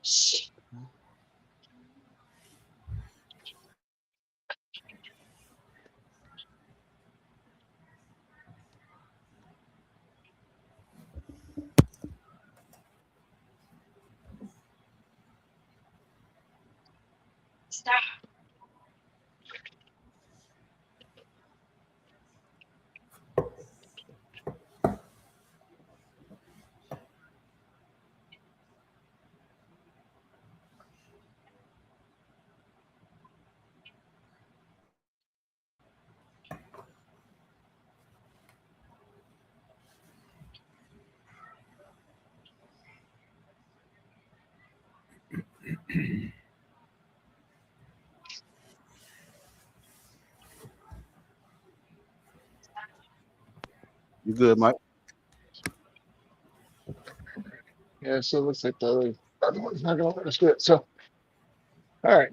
Stop. You good, Mike? Yeah, so it looks like the other one's not going to let us do it. So, all right.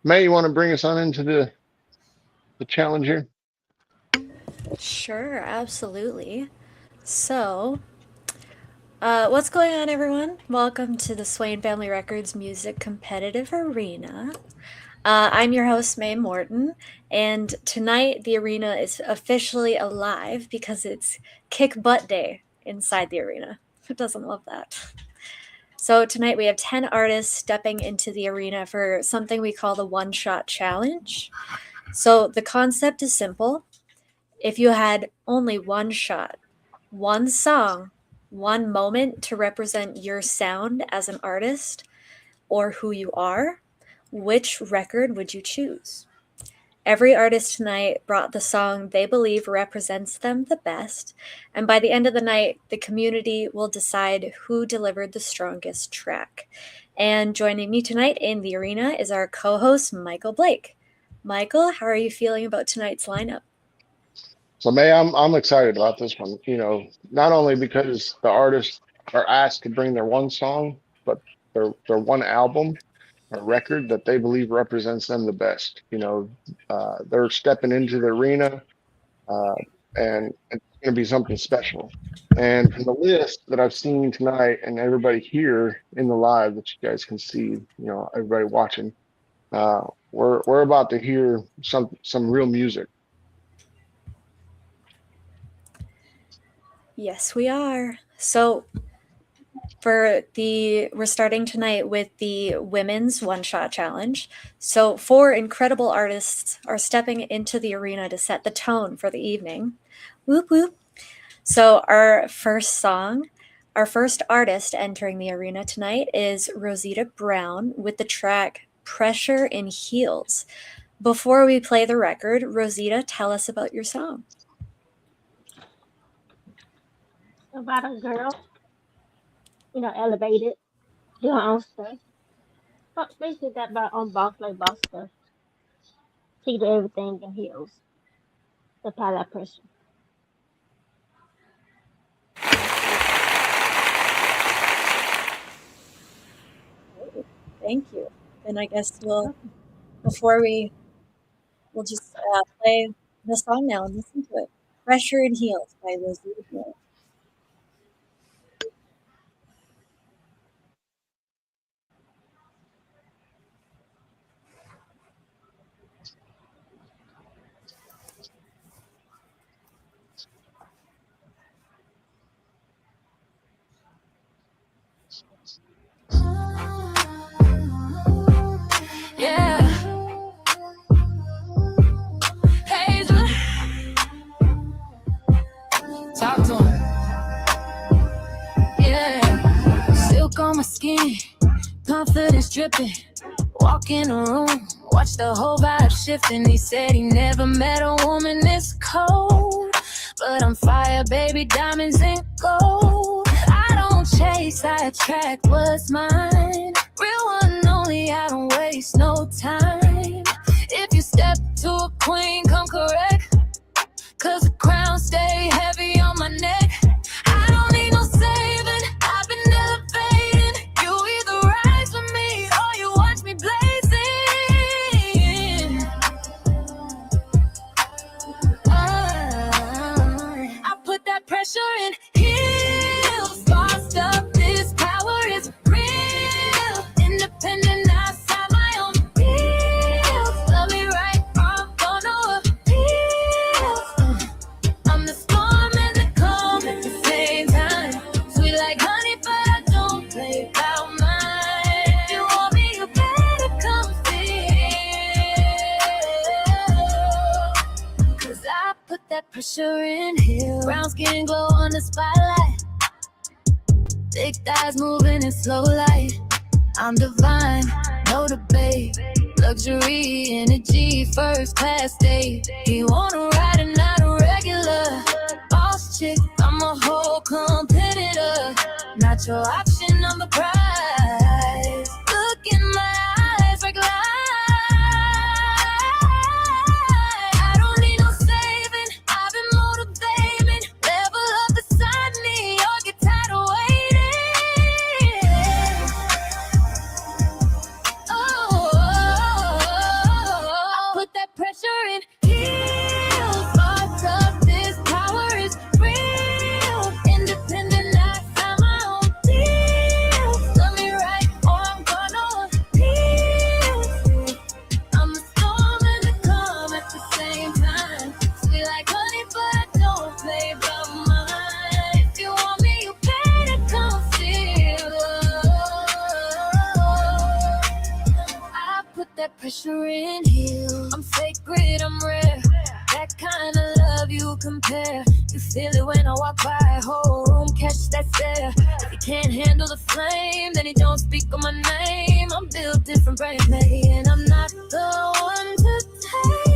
May, you want to bring us on into the challenge here? Sure, absolutely. So, what's going on, everyone? Welcome to the Swain Family Records Music Competitive Arena. I'm your host, May Morton, and tonight the arena is officially alive because it's Kick Butt Day inside the arena. Who doesn't love that? So tonight we have 10 artists stepping into the arena for something we call the One Shot Challenge. So the concept is simple. If you had only one shot, one song, one moment to represent your sound as an artist or who you are, which record would you choose? Every artist tonight brought the song they believe represents them the best, and by the end of the night, the community will decide who delivered the strongest track. And joining me tonight in the arena is our co-host, Michael Blake. Michael, how are you feeling about tonight's lineup? So, May, I'm excited about this one. You know, not only because the artists are asked to bring their one song, but their one album or record that they believe represents them the best. You know, they're stepping into the arena, and it's going to be something special. And from the list that I've seen tonight, and everybody here in the live that you guys can see, you know, everybody watching, we're about to hear some real music. Yes, we are. So we're starting tonight with the women's one shot challenge. So 4 incredible artists are stepping into the arena to set the tone for the evening. Whoop whoop. So our first artist entering the arena tonight is Rosita Brown with the track Pressure in Heels. Before we play the record, Rosita, tell us about your song. About a girl, elevated, do her own stuff. But basically that about on boss like boss stuff. She do everything in heels. Apply that pressure. Thank you. And I guess we'll just play the song now and listen to it. Pressure in Heels by Rosita Brown. Yeah. Hazel. Talk to him. Yeah. Silk on my skin. Confidence dripping. Walk in the room. Watch the whole vibe shifting. He said he never met a woman this cold. But I'm fire, baby, diamonds and gold. I don't chase, I attract what's mine. Real one only, I don't waste no time. If you step to a queen, come correct. Cause the crown stay heavy on my neck. I don't need no saving, I've been elevating. You either rise with me or you watch me blazing. I put that pressure in heels. Bossed up, this power is real. In pressure in here. Brown skin glow on the spotlight. Thick thighs moving in slow light. I'm divine, no debate. Luxury, energy, first class state. You wanna ride and not a regular. Boss chick, I'm a whole competitor. Not your option, I'm the prize. Look in my eyes like light. I don't need no saving, I've been motivating. Level up beside me or get tired of waiting. I put that pressure in heels. Sparked up, this power is real. Independent, I found my own deal. Love me right or I'm gonna appeal. I'm a storm and the calm at the same time. Sweet like honey, but I don't play by mine. If you want me, you better come feel. I put that pressure in here. I'm sacred, I'm rare. That kind of love you compare. You feel it when I walk by, whole room catch that stare. If you can't handle the flame, then you don't speak on my name. I'm built different, brave, maybe, and I'm not the one to tame.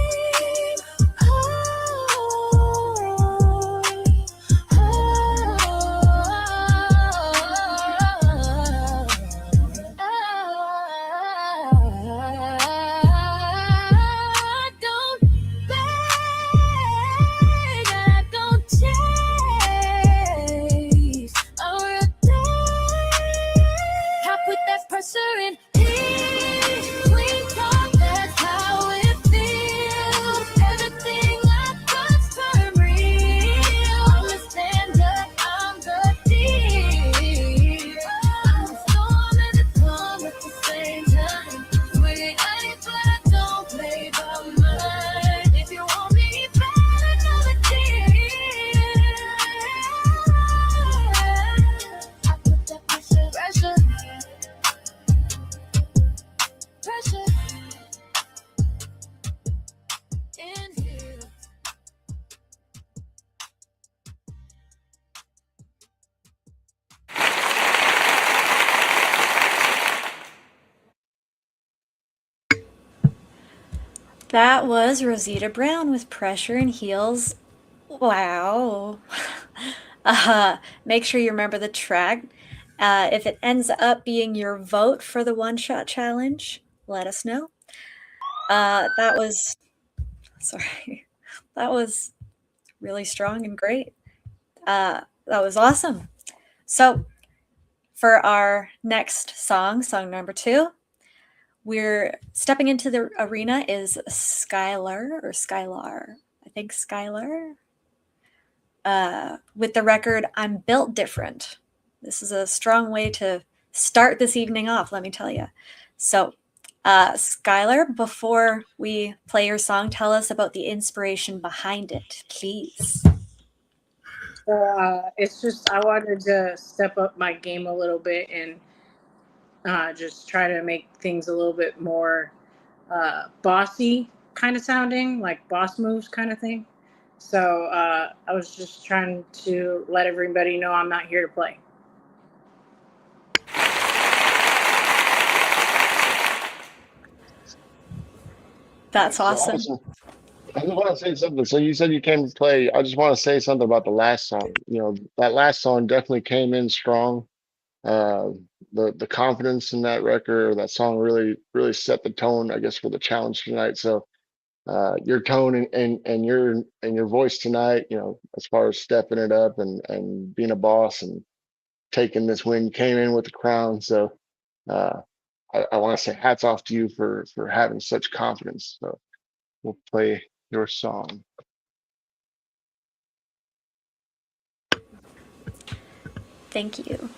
I don't beg, I don't chase. I rotate. I put that pressure in heat. Clean talk, that's how it feels. Everything I touch turn real. I'm a stand-up, I'm the deal. I'm a storm and a calm at the same time. Sweet honey, but I don't play by mine. If you want me, you better know the deal. I put that pressure, pressure in here. That was Rosita Brown with Pressure and Heels. Wow. Make sure you remember the track. If it ends up being your vote for the one-shot challenge, let us know. That was really strong and great. That was awesome. So for our next song number 2, we're stepping into the arena is Skylar, I think Skylar, with the record I'm Built Different. This is a strong way to start this evening off, let me tell you. So, Skylar, before we play your song, tell us about the inspiration behind it, please. It's just I wanted to step up my game a little bit and just try to make things a little bit more bossy kind of sounding, like boss moves kind of thing. So I was just trying to let everybody know I'm not here to play. That's awesome. I just want to say something. So you said you came to play. I just want to say something about the last song. You know, that last song definitely came in strong. The confidence in that record, or that song, really set the tone, I guess, for the challenge tonight. So your tone and your voice tonight, you know, as far as stepping it up and being a boss and taking this win, you came in with the crown. So I want to say hats off to you for having such confidence. So we'll play your song. Thank you.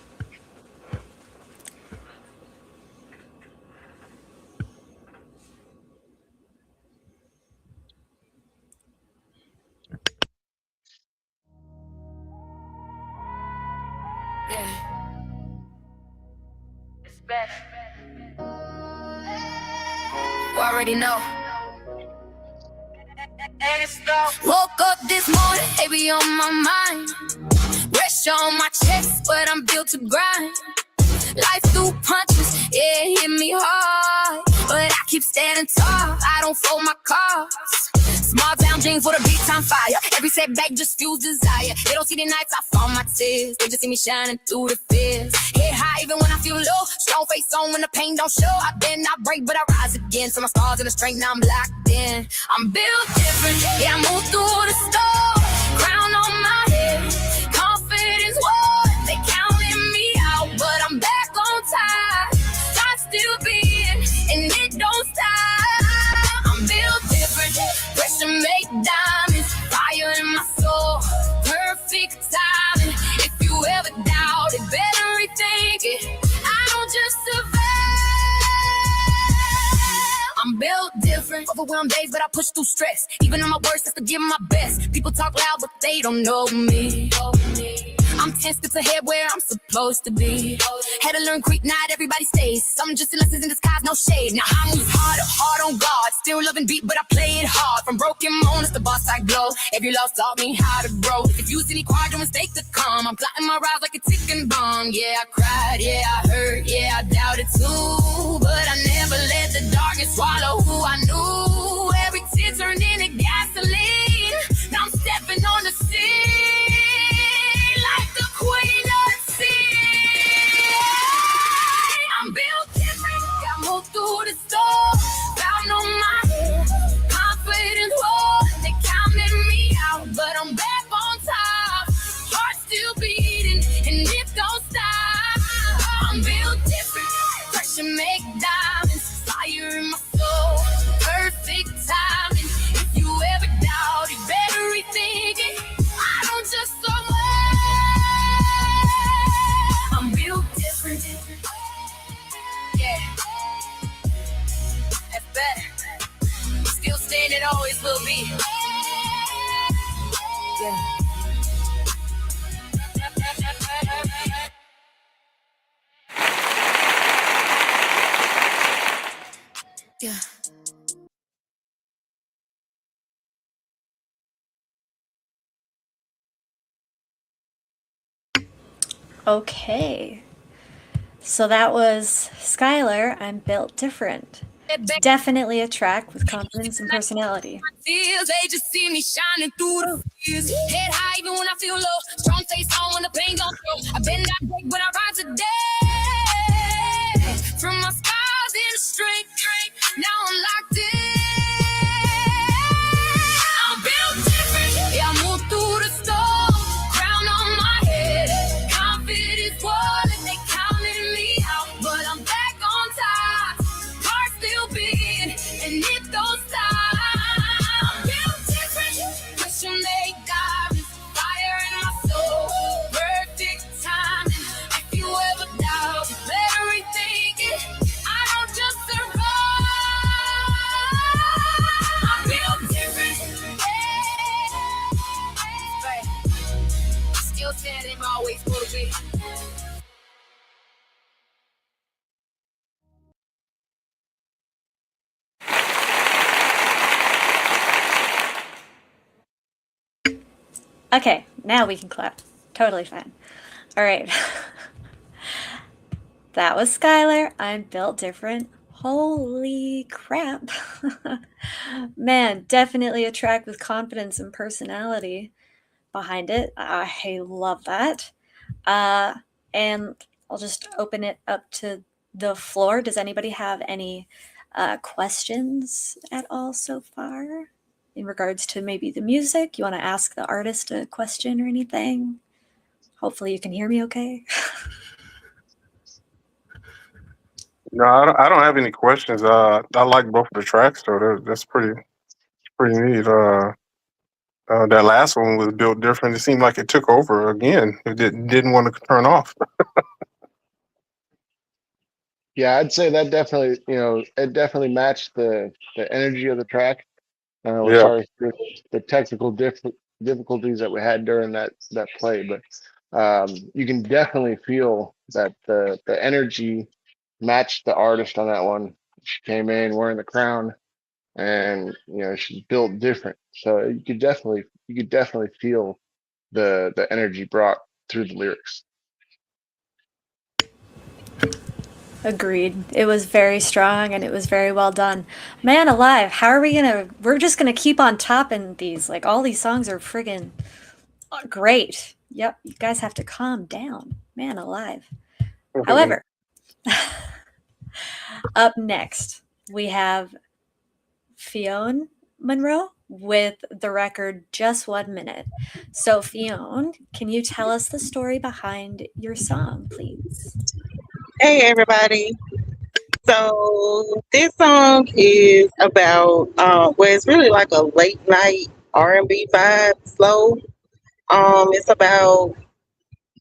Yeah. It's best. You already know. Woke up this morning, baby on my mind. Pressure on my chest, but I'm built to grind. Life through punches, yeah, it hit me hard. But I keep standing tall, I don't fold my cards. Small town dreams for the big time fire. Every setback just fuels desire. They don't see the nights I fall my tears. They just see me shining through the fears. Head high even when I feel low. Strong face on when the pain don't show. I bend, I break, but I rise again. So my scars and the strength, now I'm locked in. I'm built different, yeah, I move through the storm. Crown on my head, confidence, war. They counting me out, but I'm back on time. I still being, and it don't stop. I'm built different, pressure make diamonds, fire in my soul, perfect timing. If you ever doubt it, better rethink it. I don't just survive, I'm built different. Overwhelmed days, but I push through stress. Even on my worst, I still give my best. People talk loud, but they don't know me. I'm 10 steps ahead where I'm supposed to be. Had to learn quick, not everybody stays. Some just lessons in disguise, no shade. Now I move harder, hard on God. Still loving beat, but I play it hard. From broken moments, the boss I glow. Every loss taught me how to grow. If you see me quiet, don't mistake the calm. I'm plotting my rise like a ticking bomb. Yeah, I cried, yeah, I hurt, yeah, I doubted too. But I never let the darkness swallow who I knew. Every tear turned into gasoline. Now I'm stepping on the scene like the queen of the sea. I'm built different, got moved through the storm. Bound on my head, confidence war. They counted me out, but I'm back on top. Heart still beating, and it don't stop. I'm built different, pressure make diamonds, fire in my soul, perfect timing. If you ever doubt it, better rethink it. I don't just survive, I'm built different. Yeah, that's better. Still standing, always will be. Yeah. Yeah. Okay. So that was Skylar, I'm Built Different. Definitely a track with confidence and personality. Feels, they just see me shining through the fears. Head high even when I feel low. Strong face on when the pain don't show. I bend, I break, but I rise today. From my scars into strength, now I'm locked in. I'm built different, yeah, I move through the storm. Crown on my head, confidence wallet. They counted me out, but I'm back on top. Heart still beating, and it don't stop. I'm built different, pressure make diamonds, fire in my soul, perfect timing. If you ever doubt, you better rethink it. I don't just survive, I'm built different. Hey, still standing, always will be. Okay, now we can clap. Totally fine. All right. That was Skylar. I'm Built Different. Holy crap. Man, definitely a track with confidence and personality behind it. I love that. And I'll just open it up to the floor. Does anybody have any questions at all so far in regards to maybe the music? You want to ask the artist a question or anything? Hopefully you can hear me okay. No, I don't have any questions. I like both of the tracks, so that's pretty neat. That last one was built different. It seemed like it took over again. It didn't want to turn off. Yeah, I'd say that definitely, it definitely matched the energy of the track. We're Yeah, sorry for the technical difficulties that we had during that play, but you can definitely feel that the energy matched the artist on that one. She came in wearing the crown, and she's built different. So you could definitely feel the energy brought through the lyrics. Agreed. It was very strong and it was very well done. Man alive, how are we gonna? We're just gonna keep on topping these. Like, all these songs are friggin' great. Yep, you guys have to calm down. Man alive. However, up next, we have Fionn Monroe with the record Just 1 Minute. So, Fionn, can you tell us the story behind your song, please? Hey everybody. So this song is about well, it's really like a late night R&B vibe, slow. It's about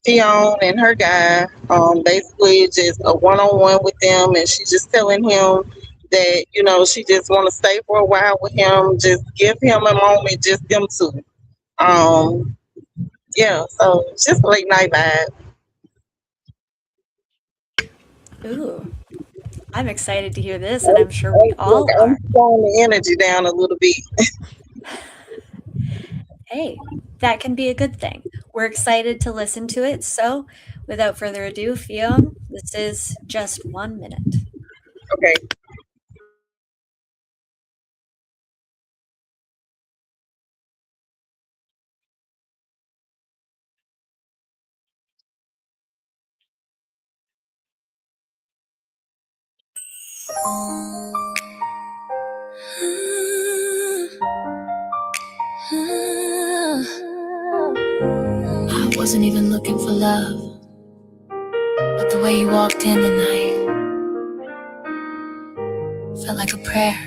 Fionn and her guy. Basically just a one-on-one with them, and she's just telling him that she just want to stay for a while with him, just give him a moment, just them two. Yeah, so it's just a late night vibe. Ooh, I'm excited to hear this, and I'm sure we all Look, are. I'm slowing the energy down a little bit. Hey, that can be a good thing. We're excited to listen to it. So, without further ado, Fionn, this is Just 1 Minute. Okay. I wasn't even looking for love, but the way you walked in tonight felt like a prayer.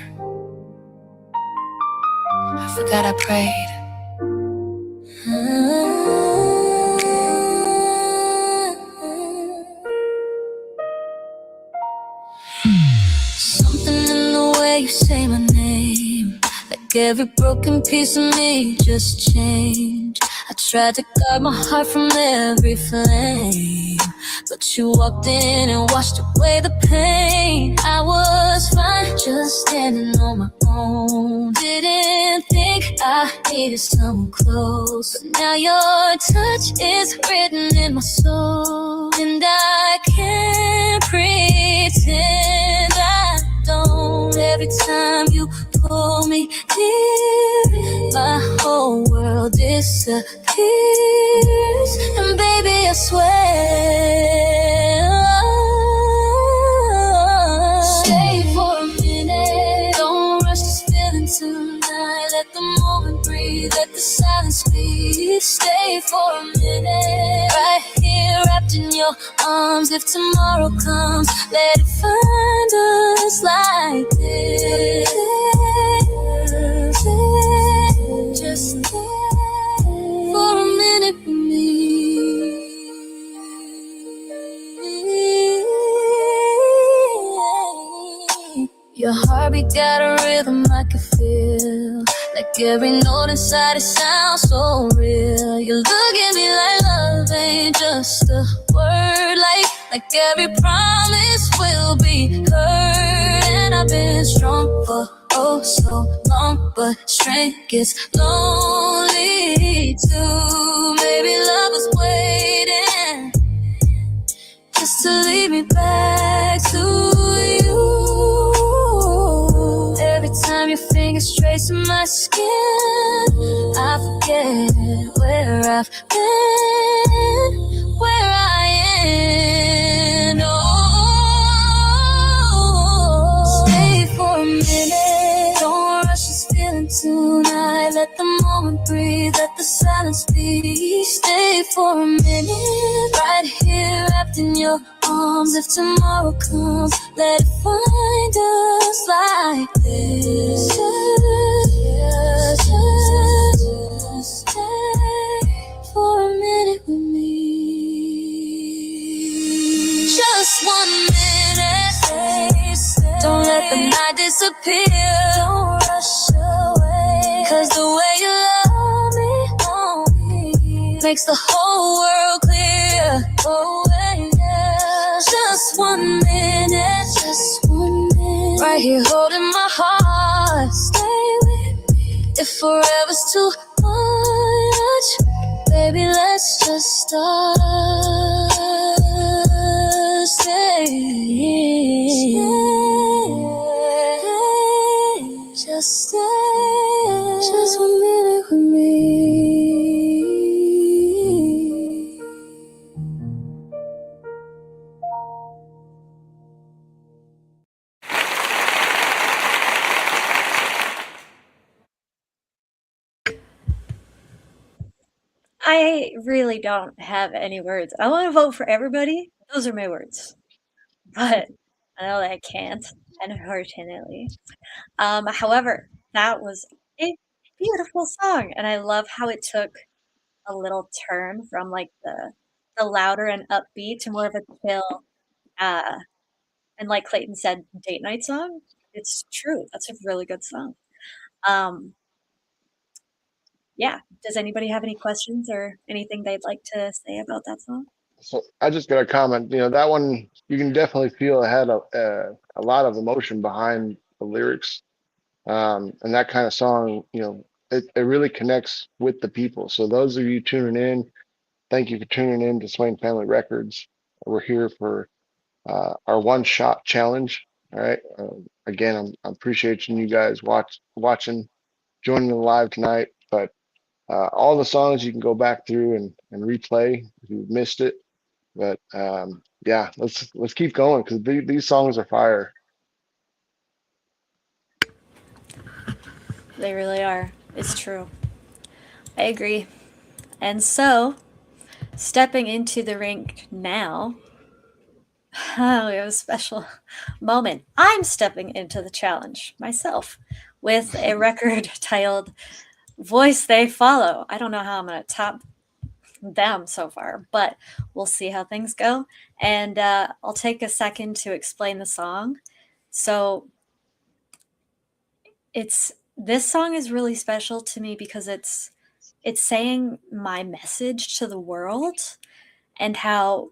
I forgot I prayed. Something in the way you say my name, like every broken piece of me just changed. I tried to guard my heart from every flame, but you walked in and washed away the pain. I was fine, just standing on my own. Didn't think I needed someone close, but now your touch is written in my soul, and I can't pretend I don't. Every time you pull me near, my whole world disappears. And baby, I swear, stay for a minute. Don't rush this feeling tonight. Let the moment breathe, let the silence speak. Stay for a minute, right here wrapped in your arms. If tomorrow comes, let it find us like this. Just stay for a minute with me. Your heartbeat got a rhythm I can feel, like every note inside it sounds so real. You look at me like love ain't just a word, like every promise will be heard. And I've been strong for oh so long, but strength gets lonely too. Maybe love was waiting just to lead me back to you. Every time your fingers tracing my skin, I forget where I've been, where I am. Oh, stay for a minute. Don't rush this feeling tonight. Let the moment breathe, let the silence speak. Stay for a minute, right here wrapped in your arms. If tomorrow comes, let it find us like this. Just stay for a minute with me. Just 1 minute. Don't let the night disappear. Don't rush away, 'cause the way you love me makes the whole world clear. Oh yeah. Just 1 minute. Just 1 minute. Right here holding my heart. heart. Stay with me. If forever's too much, baby, let's just start. Stay, just stay, just 1 minute with me. I really don't have any words. I want to vote for everybody. Those are my words. But I know that I can't, unfortunately. However, that was a beautiful song, and I love how it took a little turn from like the louder and upbeat to more of a chill, uh, and like Clayton said, date night song. It's true. That's a really good song. Um, yeah. Does anybody have any questions or anything they'd like to say about that song? So I just got a comment. You know, that one you can definitely feel it had a lot of emotion behind the lyrics, and that kind of song. You know, it really connects with the people. So those of you tuning in, thank you for tuning in to Swain Family Records. We're here for our one shot challenge. All right. Again, I'm appreciating you guys watching, joining the live tonight. But all the songs you can go back through and replay if you missed it. But yeah, let's keep going because these songs are fire. They really are. It's true. I agree. And so, stepping into the rink now, oh, we have a special moment. I'm stepping into the challenge myself with a record titled Voice They Follow. I don't know how I'm going to top them so far, but we'll see how things go. And I'll take a second to explain the song. So, this song is really special to me because it's saying my message to the world and how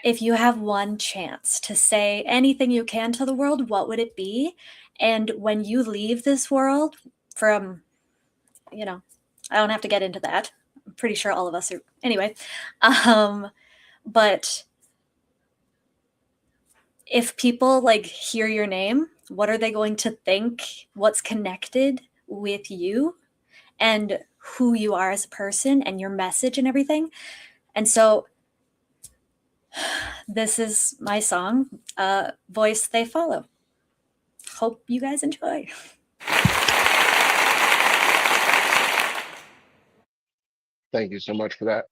if you have one chance to say anything you can to the world, what would it be? And when you leave this world from, I don't have to get into that. I'm pretty sure all of us are anyway. But if people like hear your name, what are they going to think? What's connected with you and who you are as a person and your message and everything? And so this is my song, Voice They Follow. Hope you guys enjoy. Thank you so much for that.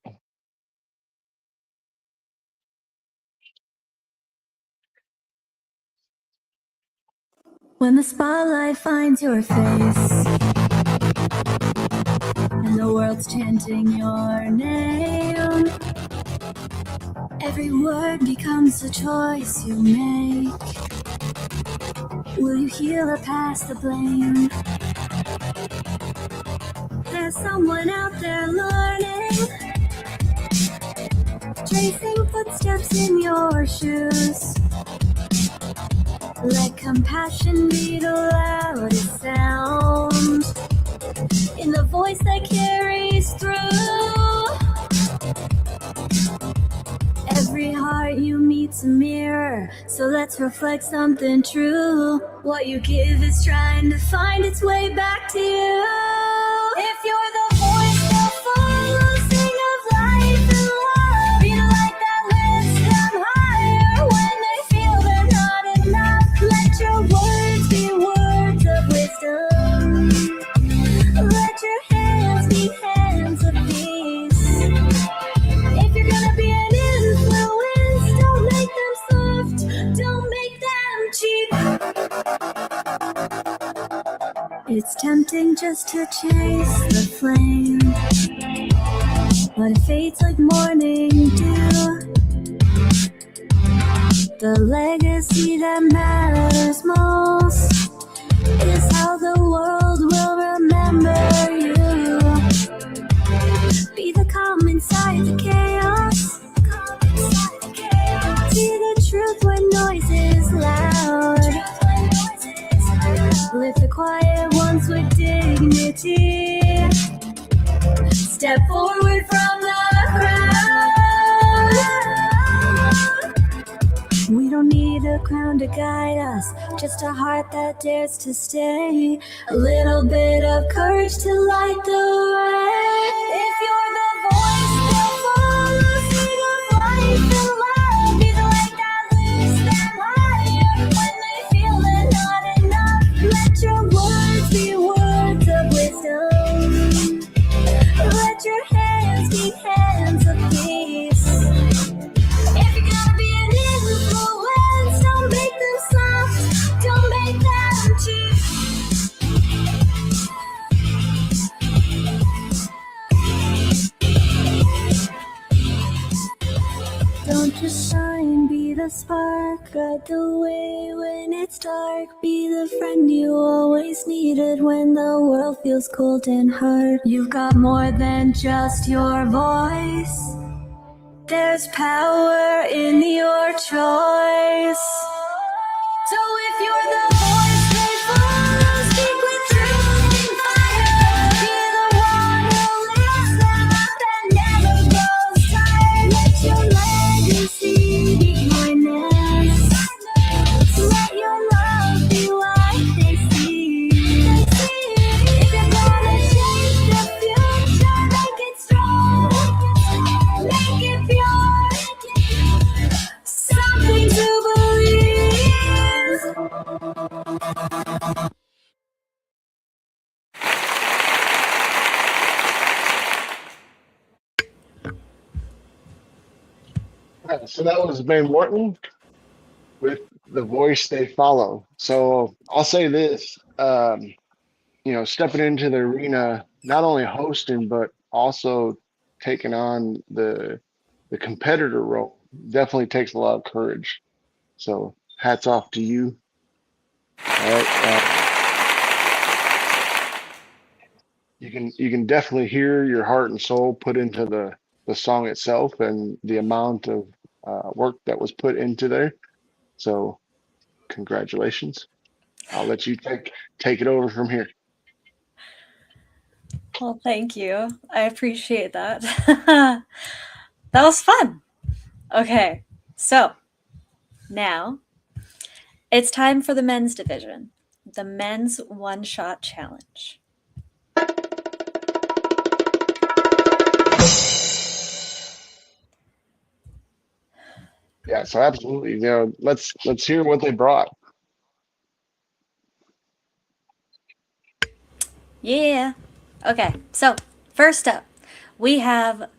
When the spotlight finds your face and the world's chanting your name, every word becomes a choice you make. Will you heal or pass the blame? There's someone out there learning, tracing footsteps in your shoes. Let compassion be the loudest sound in the voice that carries through. Every heart you meet's a mirror, so let's reflect something true. What you give is trying to find its way back to you. If you're the voice they'll follow, sing of life and love. Be the light that lifts them higher when they feel they're not enough. Let your words be words of wisdom. Let your hands be hands of peace. If you're gonna be an influence, don't make them soft, don't make them cheap. It's tempting just to chase the flame, but it fades like morning dew. The legacy that matters most is how the world will remember you. Be the calm inside the chaos. See the truth when noise is loud. Lift the quiet guide us, just a heart that dares to stay. A little bit of courage to light the way. If you're the voice that follows, sing of life and love. Be the light that lifts them higher when they feel they're not enough. Let your words be words of wisdom. Let your hands be hands of peace. If you're gonna be an influence, don't make them soft, don't make them cheap. Don't just shine, be the spark, guide the way when it's dark. Be the friend you always needed when the world feels cold and hard. You've got more than just your voice. There's power in your choice. So if you're the voice they follow, speak with truth and fire. Be the one who lifts them up and never grows tired. Let your legacy be kindness. Let your love be what they see. If you're gonna shape the future, make it strong, make it pure, something to believe. Yeah, so that was May Morton with The Voice They Follow. So I'll say this, stepping into the arena, not only hosting, but also taking on the competitor role definitely takes a lot of courage. So hats off to you. All right. You can definitely hear your heart and soul put into the song itself and the amount of work that was put into there. So congratulations. I'll let you take it over from here. Well, thank you. I appreciate that. That was fun. Okay, so now it's time for the men's division, the men's one-shot challenge. Yeah, so absolutely. Let's hear what they brought. Yeah. Okay, so first up, we have,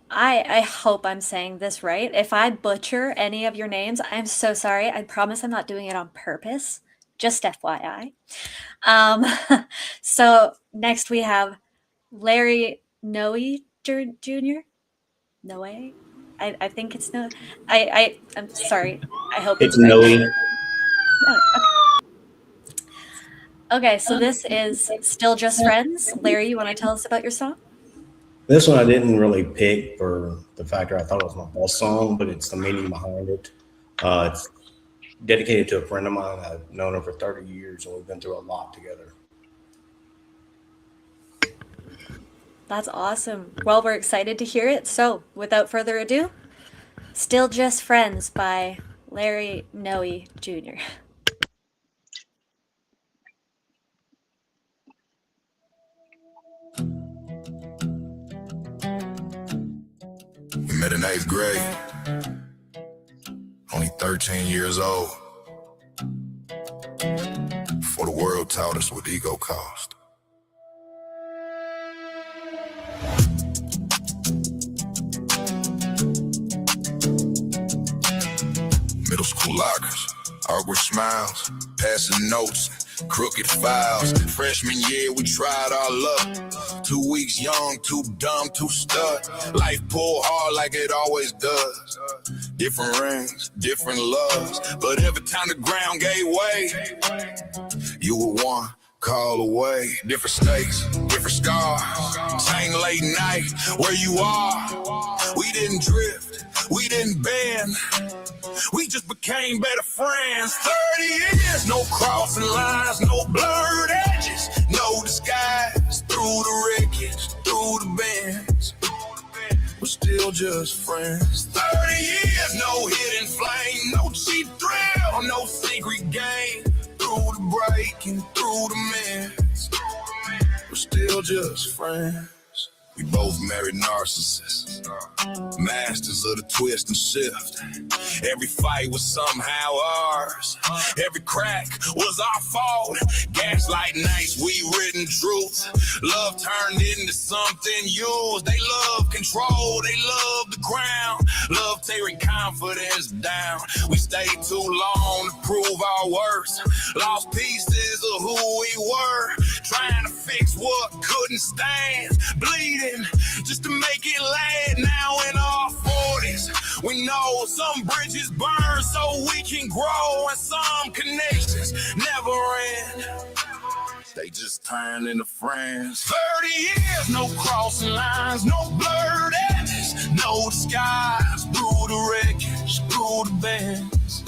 I hope I'm saying this right. If I butcher any of your names, I'm so sorry. I promise I'm not doing it on purpose. Just FYI. So next we have Larry Noe Jr. Noe? I think it's no. I'm sorry. I hope It's it's right. Noe. No, okay, so this is Still Just Friends. Larry, you want to tell us about your song? This one I didn't really pick for the factor I thought it was my best song, but it's the meaning behind it. It's dedicated to a friend of mine. I've known her for 30 years, and we've been through a lot together. That's awesome. Well, we're excited to hear it. So, without further ado, Still Just Friends by Larry Noe Jr. We met in 8th grade, only 13 years old, before the world taught us what ego cost. Middle school lockers, awkward smiles, passing notes, crooked files. Freshman year, we tried our luck. 2 weeks young, too dumb, too stuck. Life pulled hard like it always does. Different rings, different loves. But every time the ground gave way, you were one call away. Different states, different scars. Same late night, where you are. We didn't drift, we didn't bend. We just became better friends. 30 years, no crossing lines, no blurred edges, no disguise. Through the wreckage, through the bends. we're still just friends. 30 years, no hidden flame, no cheap thrill, no secret game. Through the break and through the mess, we're still just friends. We both married narcissists, masters of the twist and shift. Every fight was somehow ours. Every crack was our fault. Gaslight nights, we written truth. Love turned into something used. They love control, they love the ground. Love tearing confidence down. We stayed too long to prove our worth. Lost pieces of who we were. Trying to fix what couldn't stand. Bleeding just to make it last. Now in our 40s, we know some bridges burn so we can grow, and some connections never end. They just turn into friends. 30 years, no crossing lines, no blurred edges, no disguise. Through the wreckage, through the bends,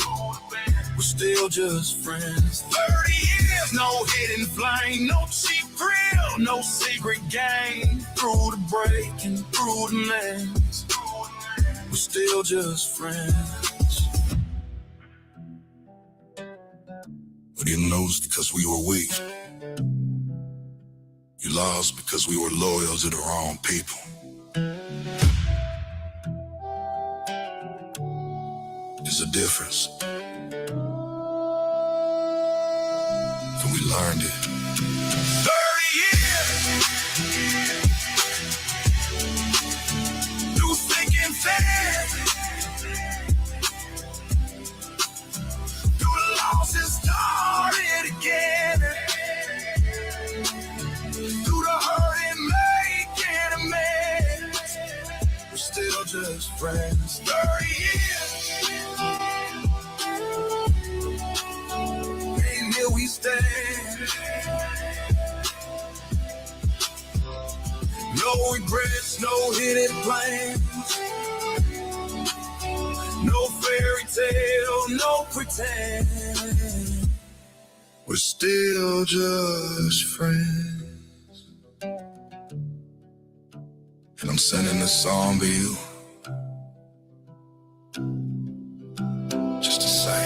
we're still just friends. 30 years, no hidden flame, no cheap thrill, no secret game. Through the break and through the mess, we're still just friends. We didn't lose because we were weak. You lost because we were loyal to the wrong people. There's a difference. And we learned it. 30 years! Through thick and thin. Through the losses started again. Through the hurt and making amends. We're still just friends. 30 years. And here we stand. No regrets, no hidden plans. No fairy tale, no pretend. We're still just friends. And I'm sending this song to you. Just to say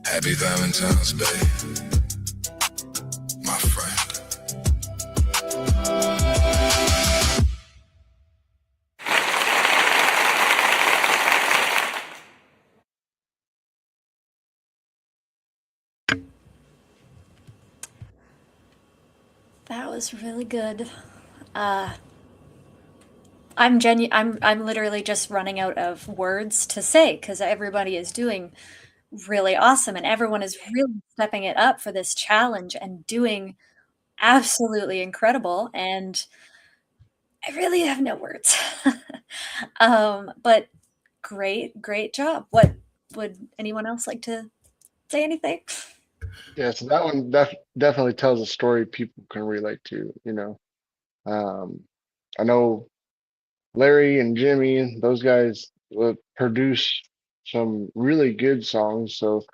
Happy Valentine's Day, my friend. That was really good. I'm literally just running out of words to say because everybody is doing really awesome and everyone is really stepping it up for this challenge and doing absolutely incredible. And I really have no words. But great job. What would anyone else like to say anything? Yeah, so that one definitely tells a story people can relate to, you know. I know Larry and Jimmy and those guys would produce some really good songs. So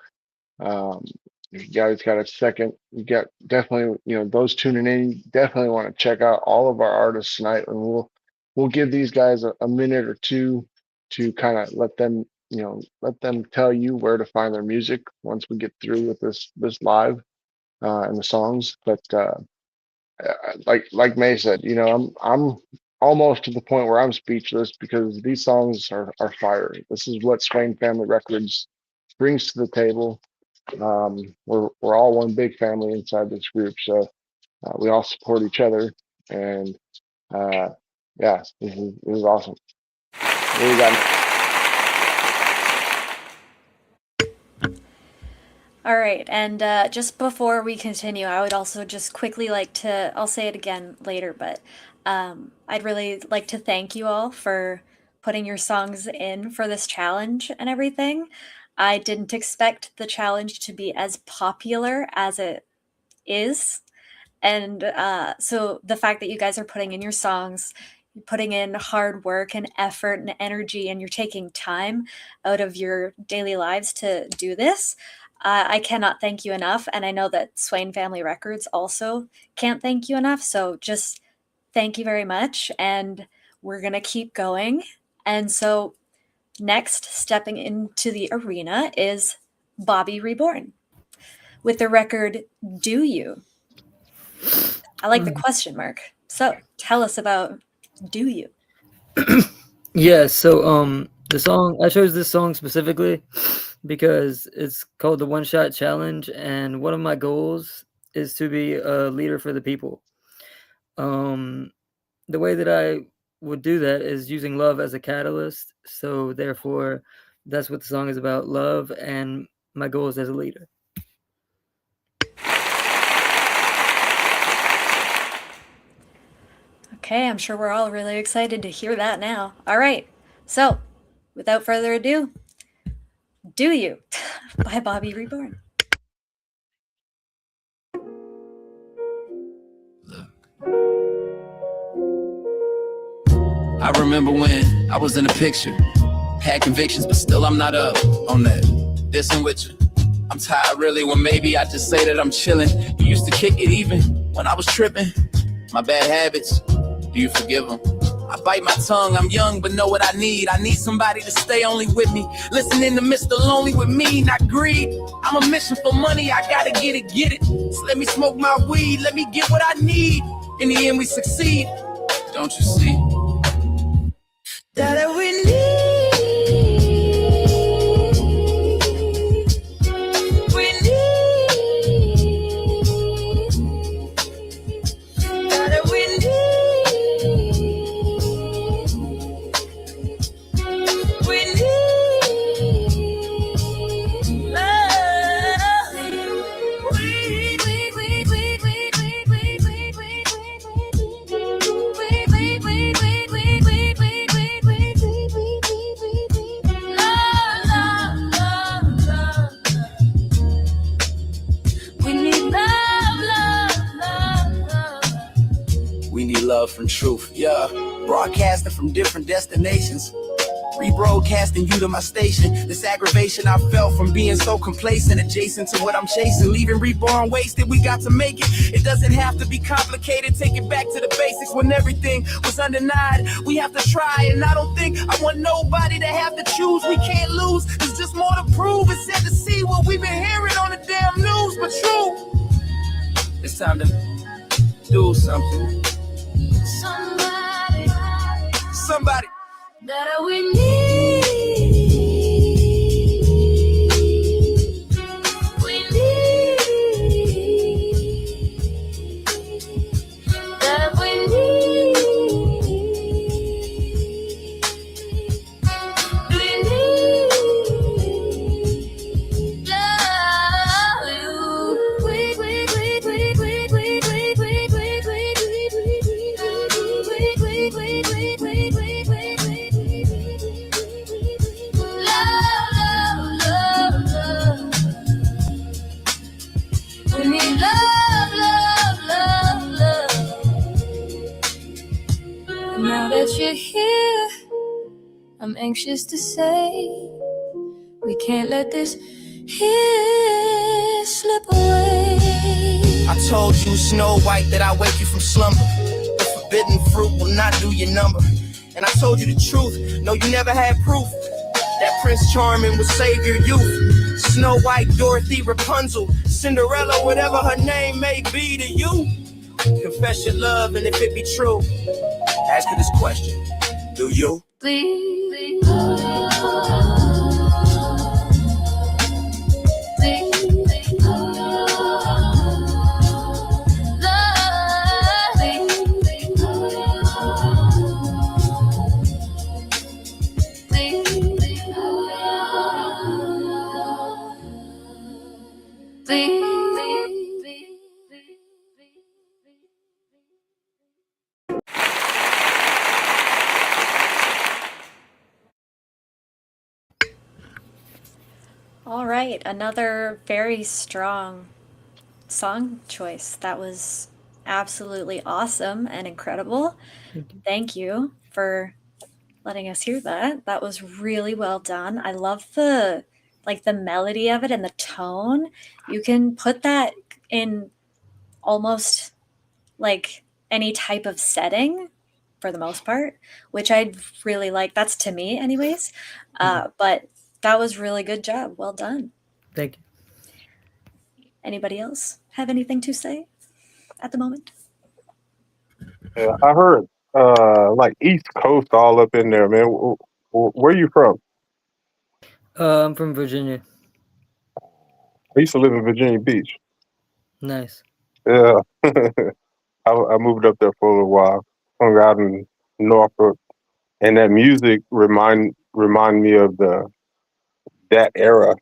if you guys got a second, you got definitely, you know, those tuning in, definitely want to check out all of our artists tonight, and we'll give these guys a minute or two to kind of let them, you know, let them tell you where to find their music once we get through with this live and the songs. But like May said, you know, I'm almost to the point where I'm speechless because these songs are fire. This is what Swain Family Records brings to the table. We're all one big family inside this group, so we all support each other, and yeah, this is awesome. What do you got? All right, and just before we continue, I would also just quickly like to, I'll say it again later, but I'd really like to thank you all for putting your songs in for this challenge and everything. I didn't expect the challenge to be as popular as it is. And so the fact that you guys are putting in your songs, putting in hard work and effort and energy, and you're taking time out of your daily lives to do this, I cannot thank you enough. And I know that Swain Family Records also can't thank you enough. So just thank you very much. And we're going to keep going. And so next, stepping into the arena is Bobby Reborn with the record Do You? I like the question mark. So tell us about Do You? Yeah, so the song I chose this song specifically because it's called the One Shot Challenge, and one of my goals is to be a leader for the people. The way that I would do that is using love as a catalyst. So therefore, that's what the song is about, love and my goals as a leader. Okay, I'm sure we're all really excited to hear that now. All right, so without further ado, Do You by Bobby Reborn. I remember when I was in the picture, had convictions, but still I'm not up on that. Dissing with you. I'm tired really when maybe I just say that I'm chilling. You used to kick it even when I was tripping. My bad habits, do you forgive them? I bite my tongue, I'm young, but know what I need. I need somebody to stay only with me. Listen in the midst of lonely with me, not greed. I'm a mission for money, I gotta get it, get it. So let me smoke my weed, let me get what I need. In the end we succeed, don't you see? That we need. From truth, yeah. Broadcasting from different destinations, rebroadcasting you to my station. This aggravation I felt from being so complacent, adjacent to what I'm chasing, leaving reborn wasted. We got to make it. It doesn't have to be complicated. Take it back to the basics when everything was undenied. We have to try, and I don't think I want nobody to have to choose. We can't lose. There's just more to prove. It's sad to see what we've been hearing on the damn news, but true. It's time to do something. Somebody that we need. We need that we need. We need love you. Now that you're here, I'm anxious to say we can't let this here slip away. I told you, Snow White, that I wake you from slumber. The forbidden fruit will not do your number. And I told you the truth, no, you never had proof that Prince Charming would save your youth. Snow White, Dorothy, Rapunzel, Cinderella, whatever her name may be to you. Confess your love, and if it be true, ask her this question: do you? Please. All right, another very strong song choice. That was absolutely awesome and incredible. Thank you for letting us hear that. That was really well done. I love the melody of it and the tone. You can put that in almost like any type of setting for the most part, which I really like. That's to me, anyways. But that was really good job. Well done. Thank you. Anybody else have anything to say at the moment? Yeah, I heard like East Coast all up in there, man. Where you from? I'm from Virginia. I used to live in Virginia Beach. Nice. Yeah, I moved up there for a little while. Hung out in Norfolk, and that music remind me of that era.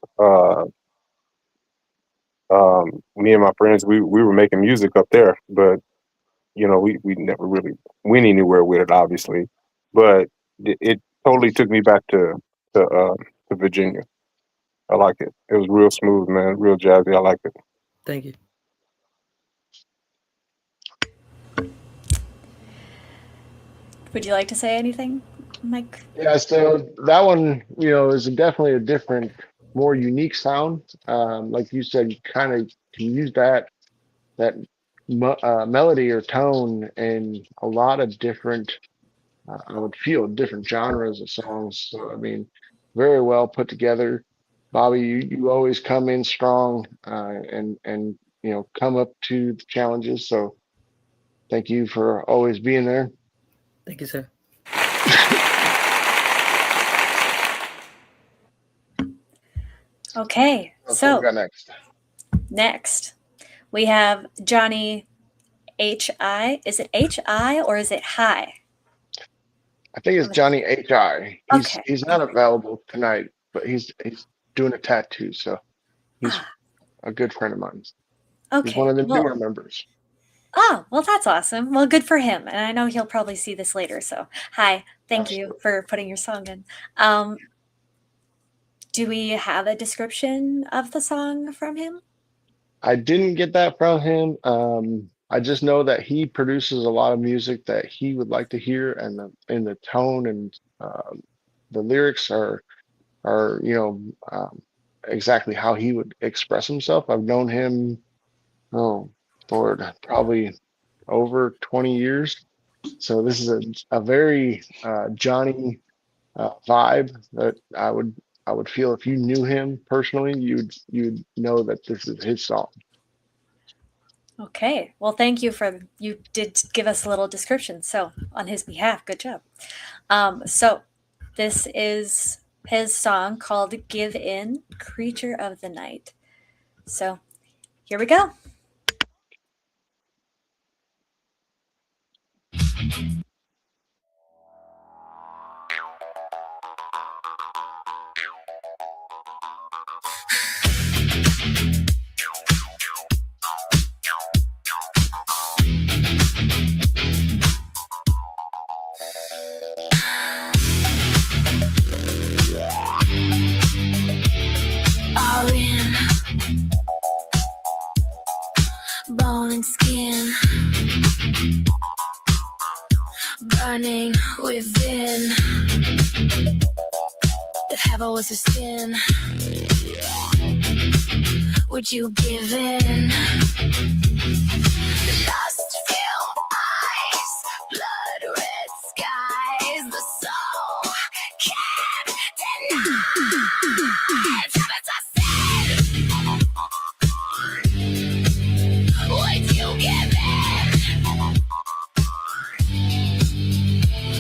Me and my friends, we were making music up there, but we never really went anywhere with it, obviously. But it totally took me back to Virginia. I like it. It was real smooth, man. Real jazzy. I like it. Thank you. Would you like to say anything, Mike? Yeah, so that one, is definitely a different, more unique sound. Like you said, you kind of can use that melody or tone in a lot of different, I would feel different genres of songs. So I mean, very well put together. Bobby, you always come in strong, and come up to the challenges. So thank you for always being there. Thank you, sir. Okay, What so we got next? Next, we have Johnny H.I. Is it H.I. or is it High? I think it's Johnny H.I. Okay. He's not available tonight, but he's doing a tattoo, so he's a good friend of mine. Okay. He's one of the newer members. Oh, well, that's awesome. Well, good for him. And I know he'll probably see this later. So, hi. Thank you for putting your song in. Do we have a description of the song from him? I didn't get that from him. I just know that he produces a lot of music that he would like to hear, and the tone and the lyrics are exactly how he would express himself. I've known him, for probably over 20 years. So this is a very Johnny vibe that I would feel if you knew him personally, you'd know that this is his song. Okay. Well, thank you you did give us a little description. So on his behalf, good job. So this is his song called Give In, Creature of the Night. So here we go. Bone and skin, burning within. If heaven was a sin, would you give in? Lust filled eyes, blood red skies, the soul can't deny. Heaven's a sin. Would you give in?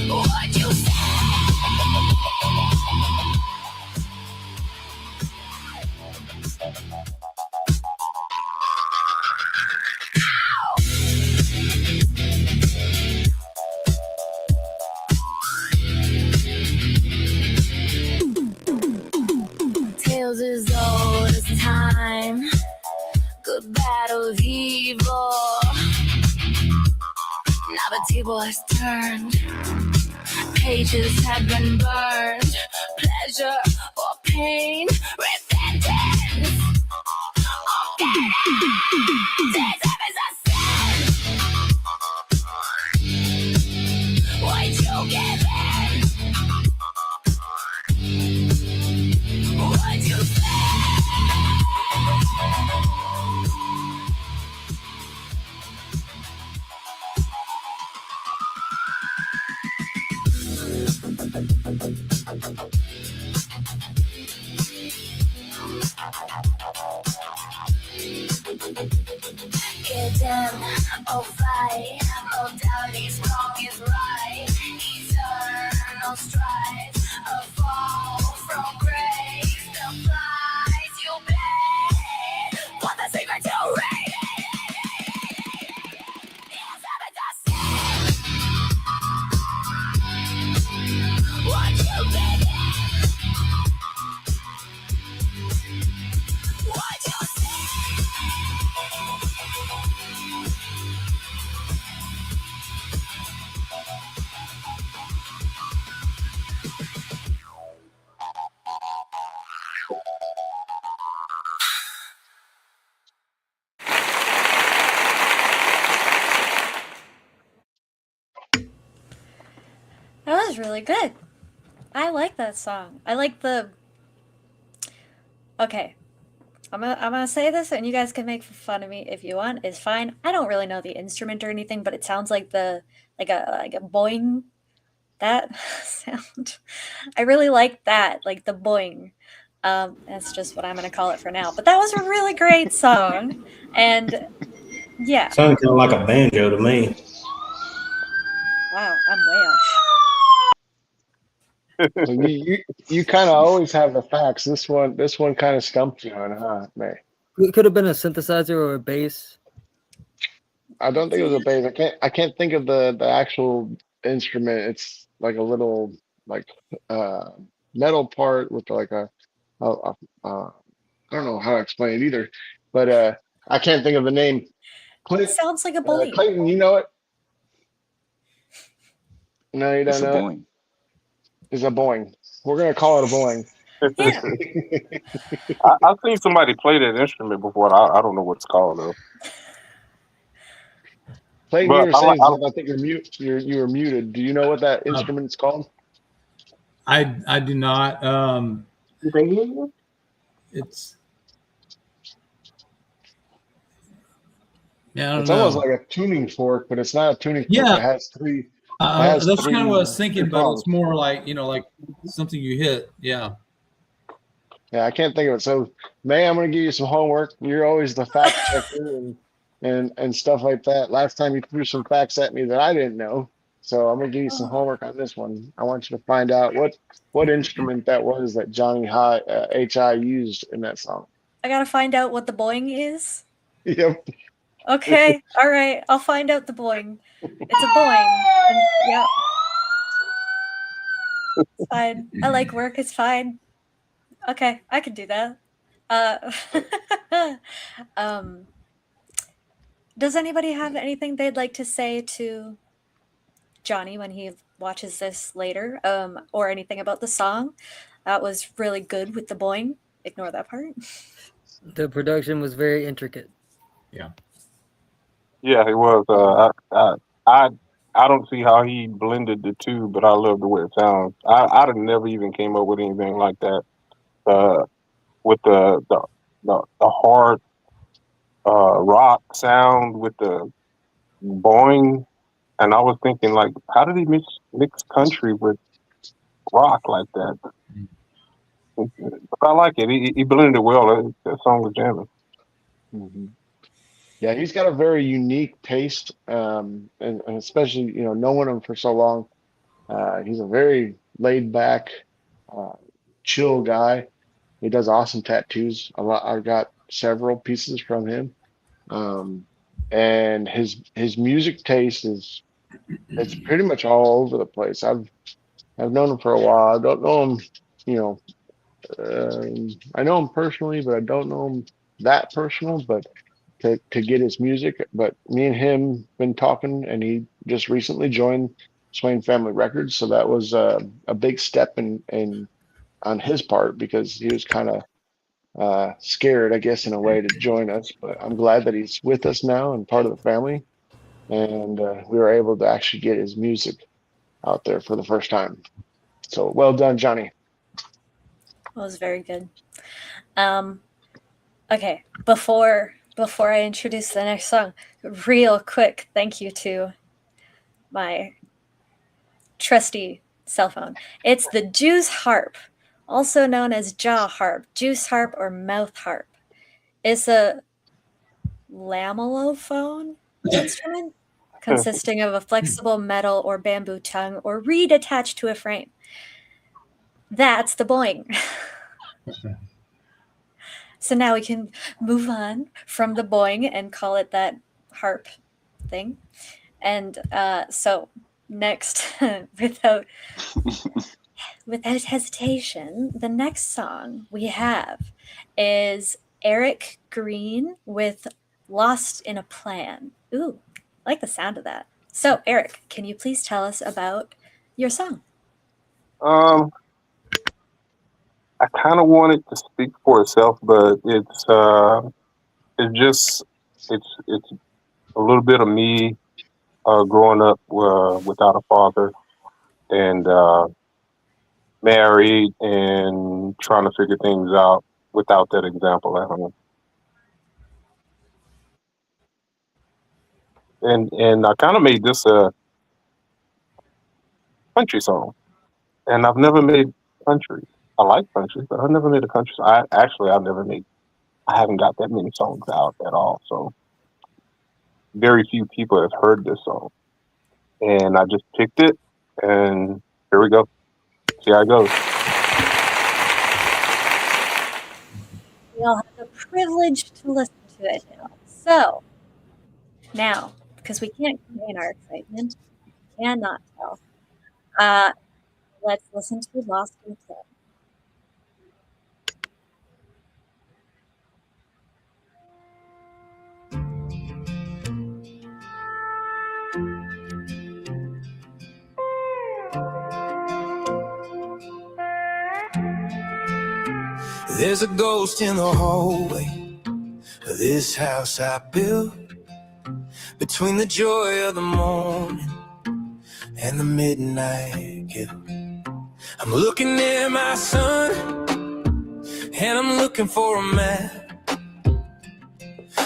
Would you say? Tales as old as time, good, bad, of evil. Now the table has turned, pages have been burned. Pleasure or pain, repentance or penance. Death is a sin. Would you give in? Would you Hidden, oh fight, oh doubt is wrong is right. Eternal strife, a fall from grace. The price you pay, what the secret to read is evidence. What you begin, what you That was really good. I like that song. I like the. Okay, I'm gonna say this, and you guys can make fun of me if you want. It's fine. I don't really know the instrument or anything, but it sounds like like a boing. That sound. I really like that, like the boing. That's just what I'm gonna call it for now. But that was a really great song, and yeah. Sounded kind of like a banjo to me. Wow, I'm way off. So you kind of always have the facts. This one kind of stumped you on, huh, May? It could have been a synthesizer or a bass. I don't think it was a bass. I can't think of the actual instrument. It's like a little like uh metal part with like I don't know how to explain it either, but I can't think of the name. It sounds like a boing. Clayton, you know it? No, you don't It's a know it. boing. It's a boing. We're gonna call it a boing. Yeah. I've seen somebody play that instrument before. I don't know what it's called though. Clayton, you But were I like. saying something. I think you're mute. You were muted. Do you know what that instrument is called? I do not. It's yeah, I don't It's know. almost like a tuning fork, but it's not a tuning fork. Yeah. It has three. That's kind of what I was thinking, but prongs. it's more like like something you hit. Yeah. Yeah, I can't think of it. So, May, I'm going to give you some homework. You're always the fact checker and stuff like that. Last time you threw some facts at me that I didn't know. So I'm going to give you some homework on this one. I want you to find out what instrument that was that Johnny H.I. used in that song. I gotta find out what the boing is. Yep. Okay, all right. I'll find out the boing. It's a boing. And, yeah. It's fine. I like work. It's fine. Okay, I can do that. Um, does anybody have anything they'd like to say to Johnny when he watches this later? Or anything about the song? That was really good with the boing. Ignore that part. The production was very intricate. Yeah. Yeah, it was. I don't see how he blended the two, but I love the way it sounds. I'd have never even came up with anything like that. With the hard rock sound with the boing, and I was thinking like, how did he mix country with rock like that? But I like it. He blended it well. That song was jamming. Mm-hmm. Yeah, he's got a very unique taste, and especially knowing him for so long, he's a very laid back, uh, chill guy. He does awesome tattoos. A lot. I've got several pieces from him, um, and his music taste it's pretty much all over the place. I've known him for a while. I don't know him, you know. I know him personally, but I don't know him that personal. But to get his music. But me and him been talking, and he just recently joined Swain Family Records, so that was a big step in on his part because he was kind of scared, I guess, in a way to join us. But I'm glad that he's with us now and part of the family, and we were able to actually get his music out there for the first time. So well done, Johnny. That was very good. Okay, before I introduce the next song, real quick, thank you to my trusty cell phone. It's the Jew's harp also known as jaw harp, juice harp, or mouth harp. It's a lamellophone instrument consisting of a flexible metal or bamboo tongue or reed attached to a frame. That's the boing. So now we can move on from the boing and call it that harp thing. And so next, without hesitation, the next song we have is Eric Green with Lost in a Plan. Ooh, I like the sound of that. So, Eric, can you please tell us about your song? I kind of want it to speak for itself, but it's a little bit of me growing up without a father and married and trying to figure things out without that example at home. And I kind of made this a country song, and I've never made country. I like country, but I've never made a country song. I haven't got that many songs out at all, so very few people have heard this song. And I just picked it, and here we go. See how it goes. We all have the privilege to listen to it now. So, now, because we can't contain our excitement, cannot tell, let's listen to Lost in a Plan. There's a ghost in the hallway of this house I built, between the joy of the morning and the midnight kill. I'm looking near my son, and I'm looking for a map,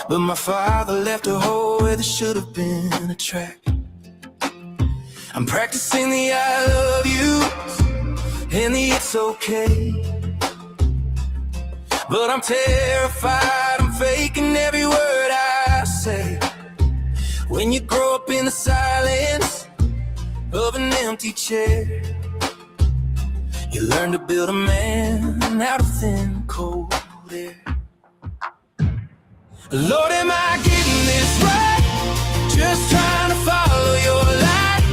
but my father left a hole where there should have been a track. I'm practicing the I love you and the it's okay, but I'm terrified, I'm faking every word I say. When you grow up in the silence of an empty chair, you learn to build a man out of thin, cold air. Lord, am I getting this right? Just trying to follow your light.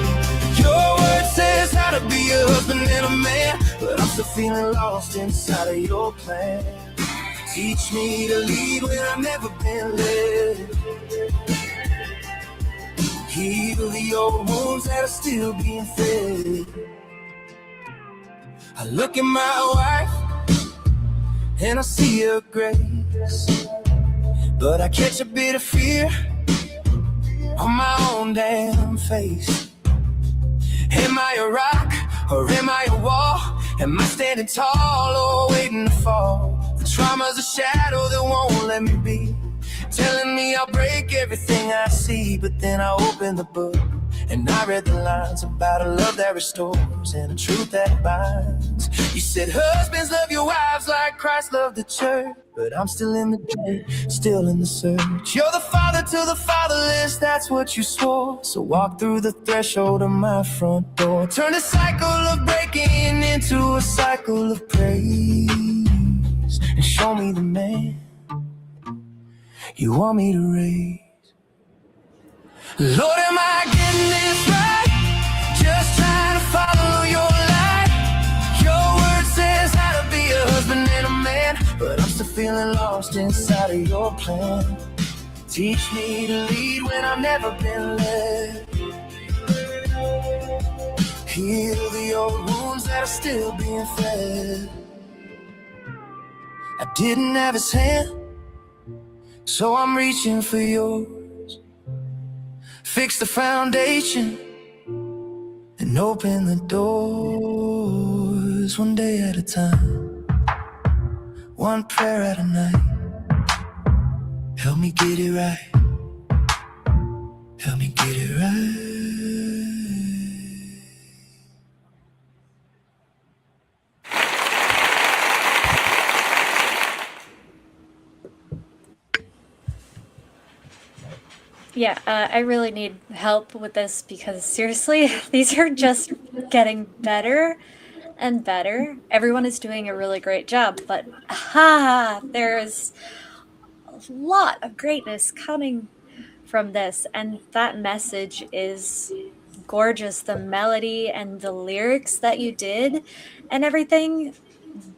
Your word says how to be a husband and a man, but I'm still feeling lost inside of your plan. Teach me to lead when I've never been led. Heal the old wounds that are still being fed. I look at my wife and I see her grace, but I catch a bit of fear on my own damn face. Am I a rock or am I a wall? Am I standing tall or waiting to fall? The trauma's a shadow that won't let me be, telling me I'll break everything I see. But then I open the book and I read the lines about a love that restores and a truth that binds. You said husbands love your wives like Christ loved the church, but I'm still in the dirt, still in the search. You're the father to the fatherless, that's what you swore. So walk through the threshold of my front door. Turn a cycle of breaking into a cycle of praise, and show me the man you want me to raise. Lord, am I getting this right? Just trying to follow your light. Your word says how to be a husband and a man, but I'm still feeling lost inside of your plan. Teach me to lead when I've never been led. Heal the old wounds that are still being fed. I didn't have his hand, so I'm reaching for yours. Fix the foundation and open the doors, one day at a time, one prayer at a night. Help me get it right. Help me get it right. Yeah, I really need help with this because seriously, these are just getting better and better. Everyone is doing a really great job, but there's a lot of greatness coming from this, and that message is gorgeous. The melody and the lyrics that you did and everything,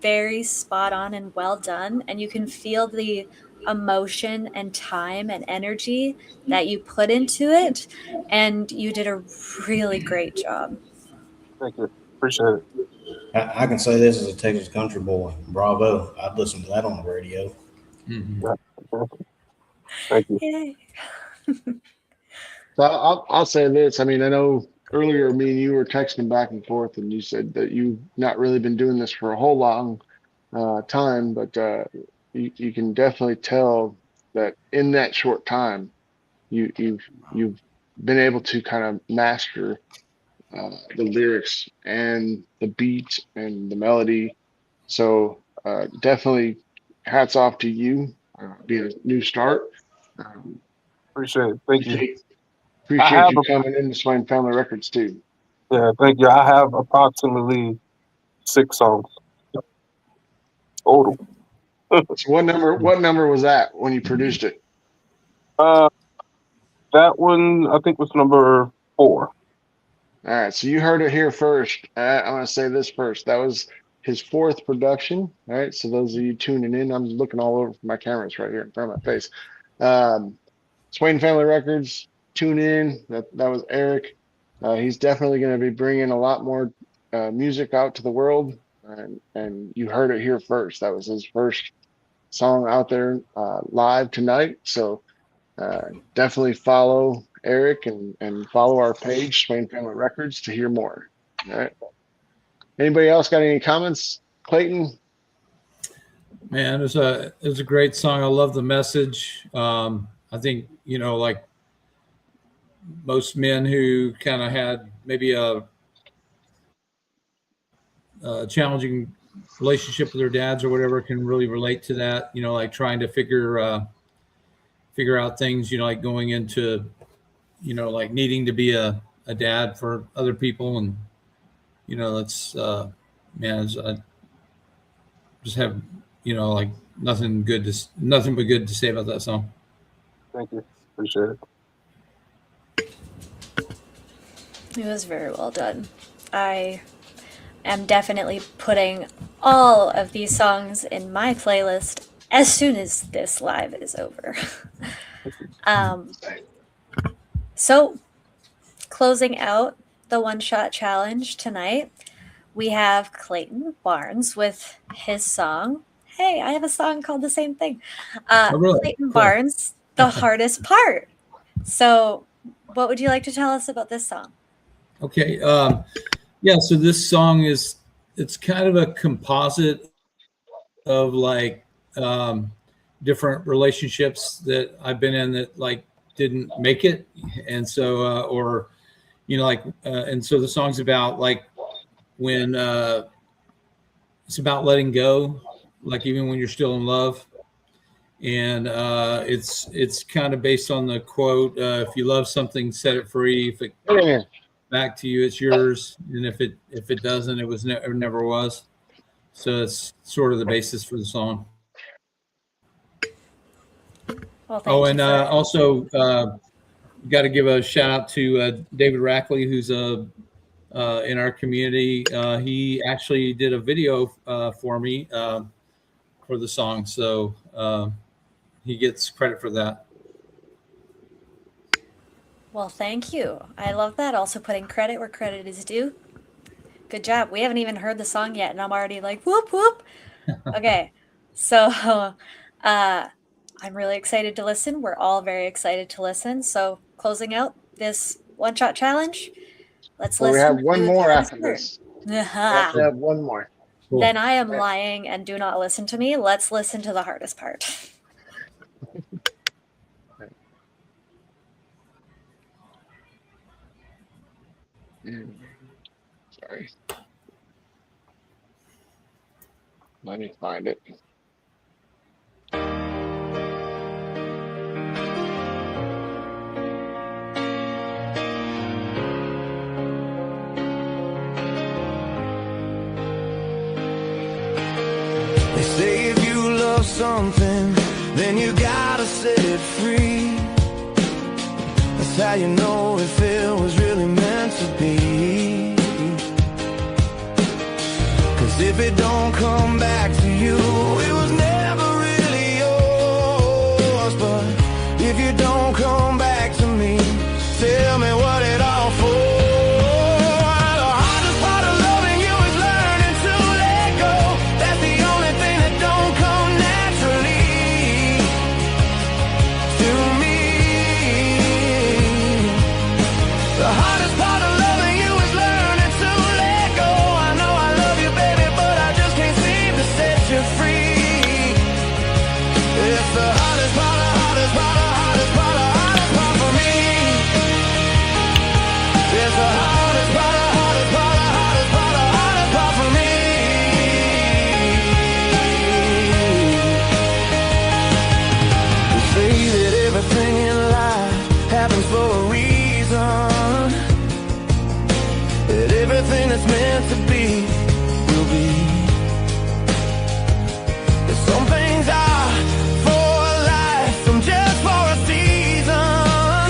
very spot on and well done. And you can feel the emotion and time and energy that you put into it. And you did a really great job. Thank you. Appreciate it. I can say this as a Texas country boy. Bravo. I'd listen to that on the radio. Mm-hmm. Yeah. Thank you. Yay. So I'll say this. I mean, I know earlier me and you were texting back and forth, and you said that you've not really been doing this for a whole long time, but you can definitely tell that in that short time, you've been able to kind of master the lyrics and the beat and the melody. So definitely hats off to you, being a new start. Um, Appreciate it. Thank you. I appreciate have you coming into Swain Family Records too. thank you. I have approximately 6 songs total. So what number was that when you produced it? Uh, that one I think was number 4. All right, so you heard it here first. I'm going to say this first. That was his 4th production. All right, so those of you tuning in, I'm looking all over my cameras right here in front of my face. Swain Family Records, tune in. That was Eric. He's definitely going to be bringing a lot more music out to the world, and you heard it here first. That was his first song out there live tonight. So definitely follow Eric and follow our page, Swain Family Records, to hear more. All right. Anybody else got any comments? Clayton? Man, it was a great song. I love the message. I think, like most men who kind of had maybe a challenging relationship with their dads or whatever can really relate to that. Like trying to figure out things. Like going into like needing to be a dad for other people, and that's man, I just have like nothing but good to say about that song. Thank you. Appreciate it. It was very well done. I am definitely putting all of these songs in my playlist as soon as this live is over. So, closing out the one shot challenge tonight, we have Clayton Barnes with his song. Hey, I have a song called the same thing. Really? Clayton Cool. Barnes, The Hardest Part. So, what would you like to tell us about this song? Okay. Yeah. So this song it's kind of a composite of like different relationships that I've been in that like didn't make it, and so and so the song's about like when it's about letting go, like even when you're still in love. And it's kind of based on the quote, if you love something, set it free. If it comes back to you, it's yours. And if it doesn't, it never was. So it's sort of the basis for the song. Well, thank you and for that. also got to give a shout out to David Rackley, who's in our community. He actually did a video for me for the song, so he gets credit for that. Well, thank you. I love that. Also putting credit where credit is due. Good job. We haven't even heard the song yet, and I'm already like, whoop, whoop. Okay. So I'm really excited to listen. We're all very excited to listen. So closing out this one shot challenge, let's Well, we listen have one to more the after part. this. We have to have one more. Cool. Then I am lying and do not listen to me. Let's listen to the hardest part. Sorry. Let me find it. something, then you gotta set it free. That's how you know if it was really meant to be. 'Cause if it don't come back to you, it was never really yours. But if you don't come back to me, tell me what it all for. Everything that's meant to be will be. Some things are for life, some just for a season.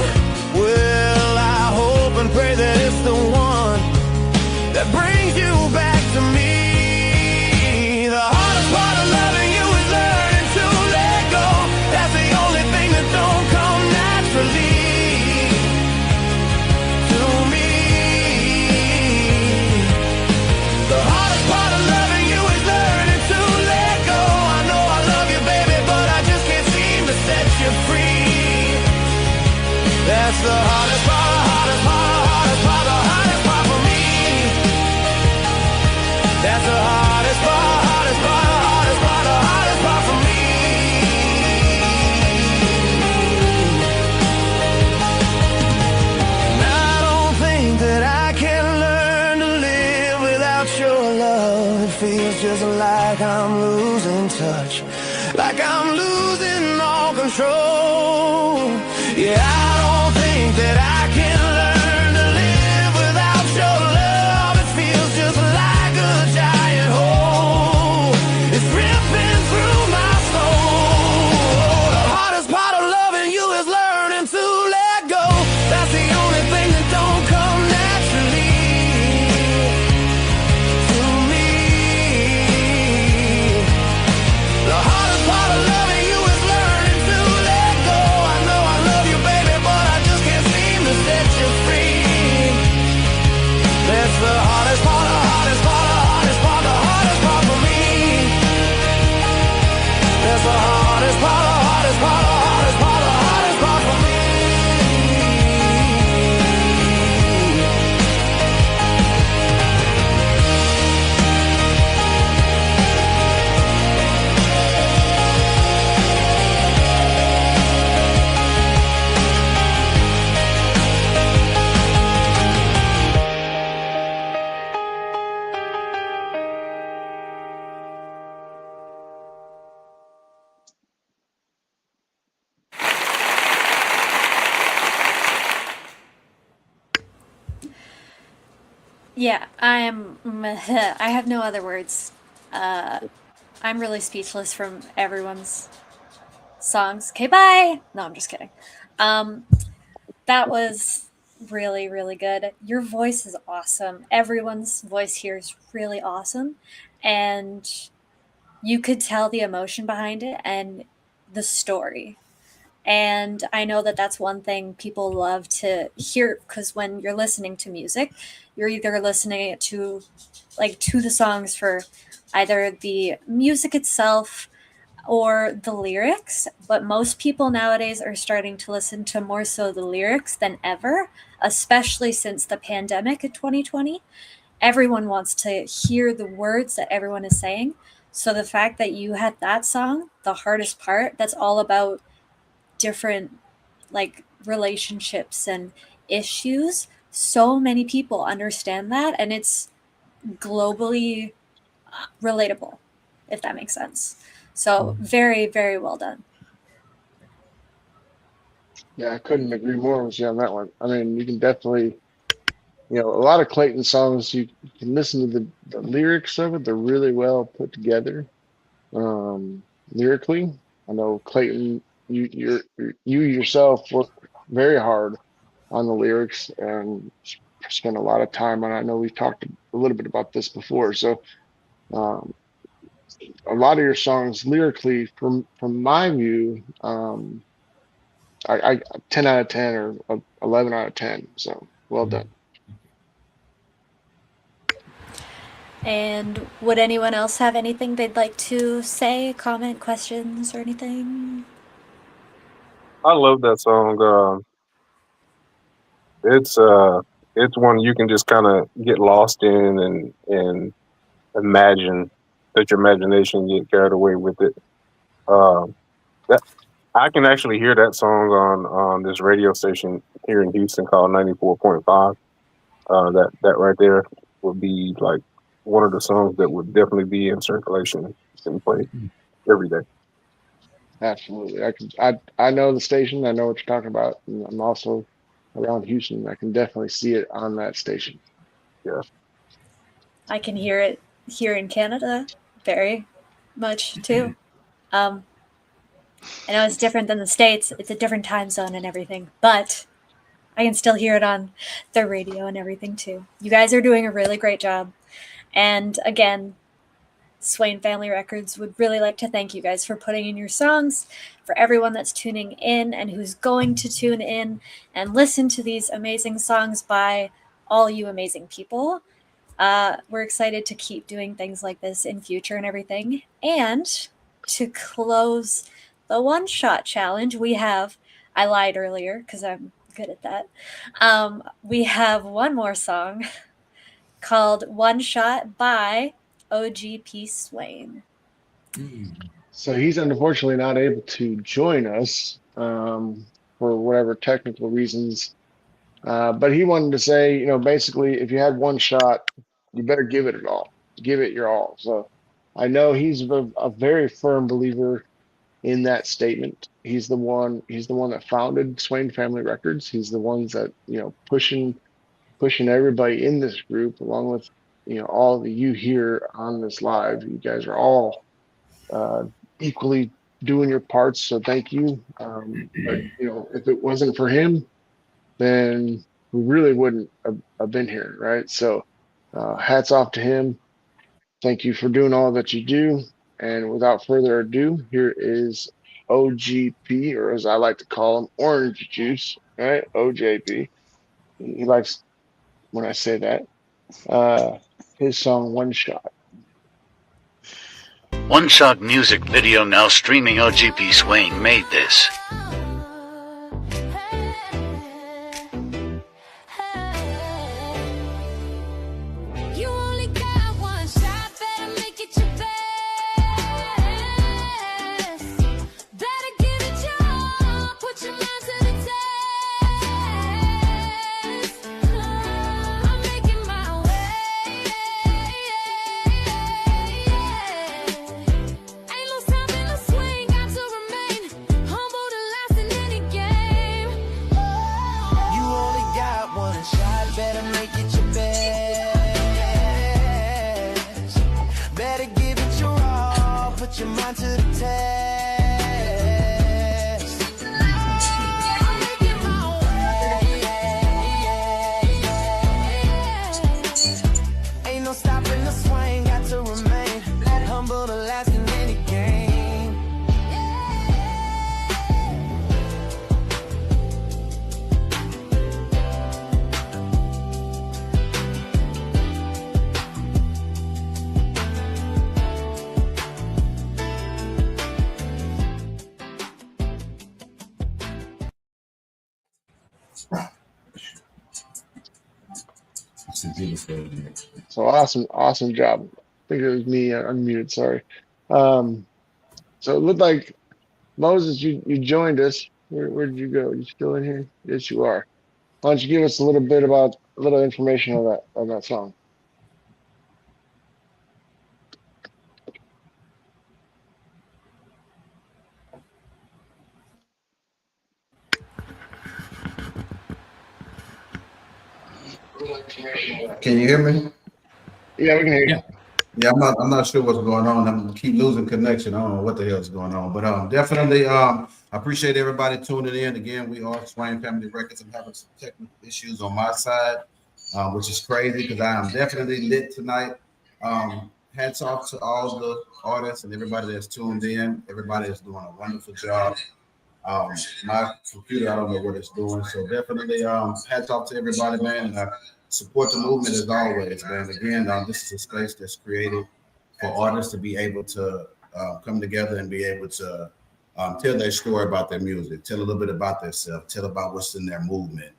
Well, I hope and pray that it's the one that brings you back to me. The hardest part of loving you is learning to let go. That's the only thing that don't come naturally. That's the hardest part, the hardest part, the hardest part, the hardest part for me. That's the hardest part, the hardest part, the hardest part, the hardest part for me. And I don't think that I can learn to live without your love. It feels just like I'm losing touch, like I'm losing all control. Yeah, I don't think that I can learn to live without your love. It feels just like a giant hole. It's ripping through my soul. The hardest part of loving you is learning to let go. That's the only thing that don't come naturally to me. The hardest part of loving you is learning to let go. I know I love you, baby, but I just can't seem to set you free. That's the hardest part, the hardest part, the hardest part, the hardest part for me. That's the hardest part, the hardest part, the hardest part, the hardest part for me. Yeah, I have no other words. I'm really speechless from everyone's songs. Okay, bye! No, I'm just kidding. That was really, really good. Your voice is awesome. Everyone's voice here is really awesome. And you could tell the emotion behind it and the story. And I know that that's one thing people love to hear, because when you're listening to music, you're either listening to the songs for either the music itself or the lyrics, but most people nowadays are starting to listen to more so the lyrics than ever, especially since the pandemic in 2020. Everyone wants to hear the words that everyone is saying. So the fact that you had that song, the hardest part, that's all about different relationships and issues, so many people understand that, and it's globally relatable, if that makes sense. So very, very well done. Yeah, I couldn't agree more with you on that one. I mean, you can definitely, a lot of Clayton songs, you can listen to the lyrics of it, they're really well put together. lyrically. I know Clayton, you yourself work very hard on the lyrics and spend a lot of time on it. I know we've talked a little bit about this before. So um, a lot of your songs lyrically, from my view, I 10 out of 10 or 11 out of 10. So well done. And would anyone else have anything they'd like to say, comment, questions, or anything? I love that song. It's it's one you can just kind of get lost in and imagine, let your imagination get carried away with it. Um, that I can actually hear that song on this radio station here in Houston called 94.5. That right there would be like one of the songs that would definitely be in circulation and played every day. Absolutely. I know the station. I know what you're talking about. And I'm also around Houston. I can definitely see it on that station. Yeah. I can hear it here in Canada very much too. I know it's different than the States. It's a different time zone and everything, but I can still hear it on the radio and everything too. You guys are doing a really great job. And again, Swain Family Records would really like to thank you guys for putting in your songs, for everyone that's tuning in and who's going to tune in and listen to these amazing songs by all you amazing people. We're excited to keep doing things like this in future and everything. And to close the one shot challenge, we have, I lied earlier because I'm good at that. We have one more song called One Shot by O.G.P. Swain. So he's unfortunately not able to join us for whatever technical reasons. But he wanted to say, basically, if you had one shot, you better give it all. Give it your all. So I know he's a very firm believer in that statement. He's the one that founded Swain Family Records. He's the ones that, pushing everybody in this group, along with, all of you here on this live. You guys are all uh, equally doing your parts. So thank you. But if it wasn't for him, then we really wouldn't have been here, right? So hats off to him. Thank you for doing all that you do. And without further ado, here is O.G.P., or as I like to call him, Orange Juice, right? O.J.P. He likes when I say that. His song One Shot. One Shot music video now streaming. O.G.P. Swain made this. So awesome job. I think it was me unmuted, sorry. So it looked like Moses, you joined us. Where did you go? You still in here? Yes, you are. Why don't you give us a little information on that song? Can you hear me? Yeah, we can hear you. Yeah, I'm not sure what's going on. I'm keep losing connection. I don't know what the hell is going on, but definitely I appreciate everybody tuning in. Again, we are Swain Family Records. I'm having some technical issues on my side, which is crazy because I am definitely lit tonight. Hats off to all the artists and everybody that's tuned in. Everybody is doing a wonderful job. Um, my computer, I don't know what it's doing. So definitely, hats off to everybody, man. And support the movement as always, man. Again, this is a space that's created for artists to be able to come together and be able to tell their story about their music, tell a little bit about themselves, tell about what's in their movement,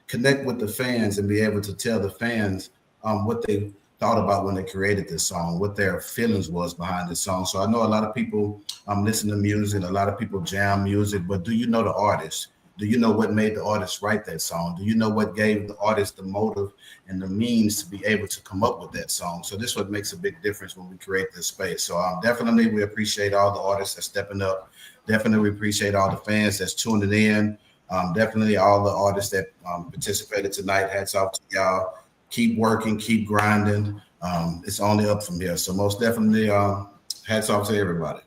connect with the fans and be able to tell the fans what they thought about when they created this song, what their feelings was behind this song. So I know a lot of people listen to music, a lot of people jam music, but do you know the artist? Do you know what made the artist write that song? Do you know what gave the artist the motive and the means to be able to come up with that song? So this is what makes a big difference when we create this space. So definitely we appreciate all the artists that's stepping up. Definitely we appreciate all the fans that's tuning in. Definitely all the artists that participated tonight. Hats off to y'all. Keep working, keep grinding. It's only up from here. So most definitely hats off to everybody.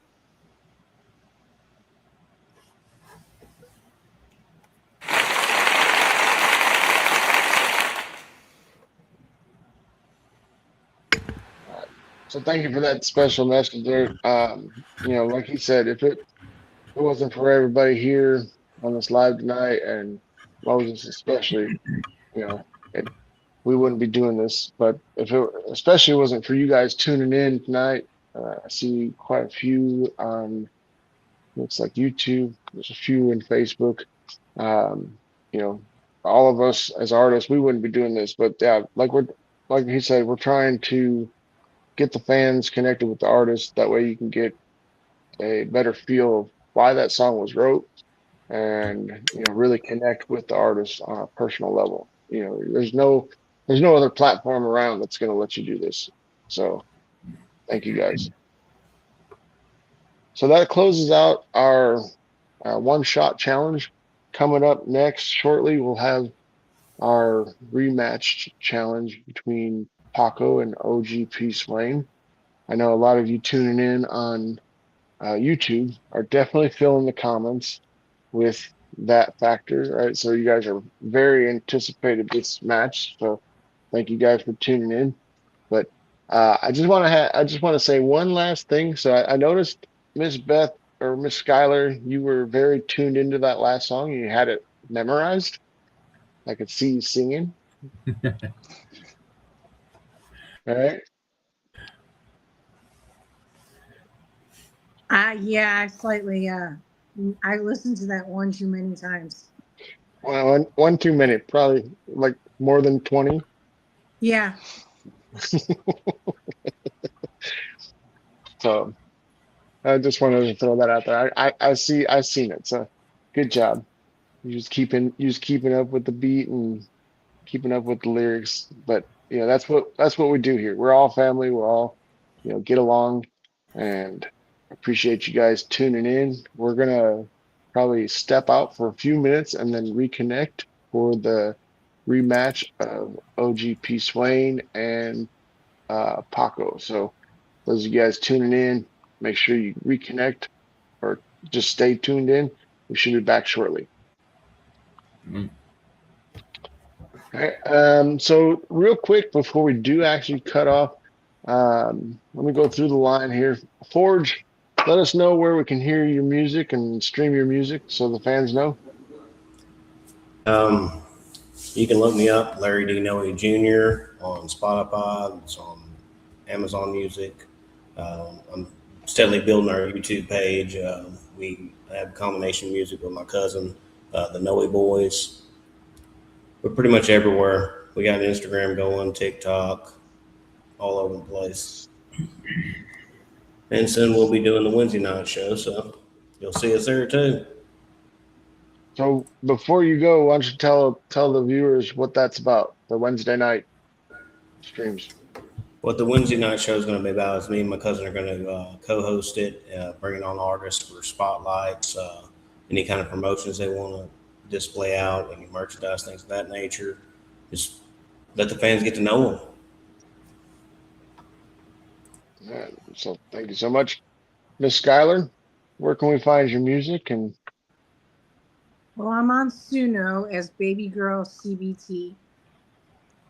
So thank you for that special message there. Like he said, if it wasn't for everybody here on this live tonight, and Moses especially, you know, it, we wouldn't be doing this. But if it especially wasn't for you guys tuning in tonight, I see quite a few on looks like YouTube. There's a few in Facebook. Um, you know, all of us as artists, we wouldn't be doing this. But yeah, like he said, we're trying to get the fans connected with the artist. That way you can get a better feel of why that song was wrote and really connect with the artist on a personal level. There's no other platform around that's going to let you do this. So thank you guys. So that closes out our one shot challenge. Coming up next shortly, we'll have our rematch challenge between Paco and O.G.P. Swain. I know a lot of you tuning in on YouTube are definitely filling the comments with that factor, right? So you guys are very anticipated this match. So thank you guys for tuning in. But I just want to say one last thing. So I noticed Miss Beth or Miss Skylar, you were very tuned into that last song. You had it memorized. I could see you singing. All right. Yeah, I slightly. I listened to that one too many times. Well, one too many, probably like more than 20. Yeah. So I just wanted to throw that out there. I've seen it. So good job. You just keeping up with the beat and keeping up with the lyrics. But that's what we do here. We're all family. We're all get along, and appreciate you guys tuning in. We're gonna probably step out for a few minutes and then reconnect for the rematch of O.G.P. Swain and Paco. So those of you guys tuning in, make sure you reconnect or just stay tuned in. We should be back shortly. Mm. All right. So real quick before we do actually cut off, let me go through the line here. Forge, let us know where we can hear your music and stream your music so the fans know. You can look me up, Larry D. Noe Jr. on Spotify. It's on Amazon Music. I'm steadily building our YouTube page. We have combination music with my cousin, the Noe Boys. We're pretty much everywhere. We got Instagram going, TikTok, all over the place. And soon we'll be doing the Wednesday night show, so you'll see us there too. So before you go, why don't you tell the viewers what that's about, the Wednesday night streams. What the Wednesday night show is going to be about is me and my cousin are going to co-host it, bringing on artists for spotlights, any kind of promotions they want to display out, any merchandise, things of that nature. Just let the fans get to know them. So thank you so much. Miss Skylar, where can we find your music? And Well, I'm on Suno as Baby Girl CBT.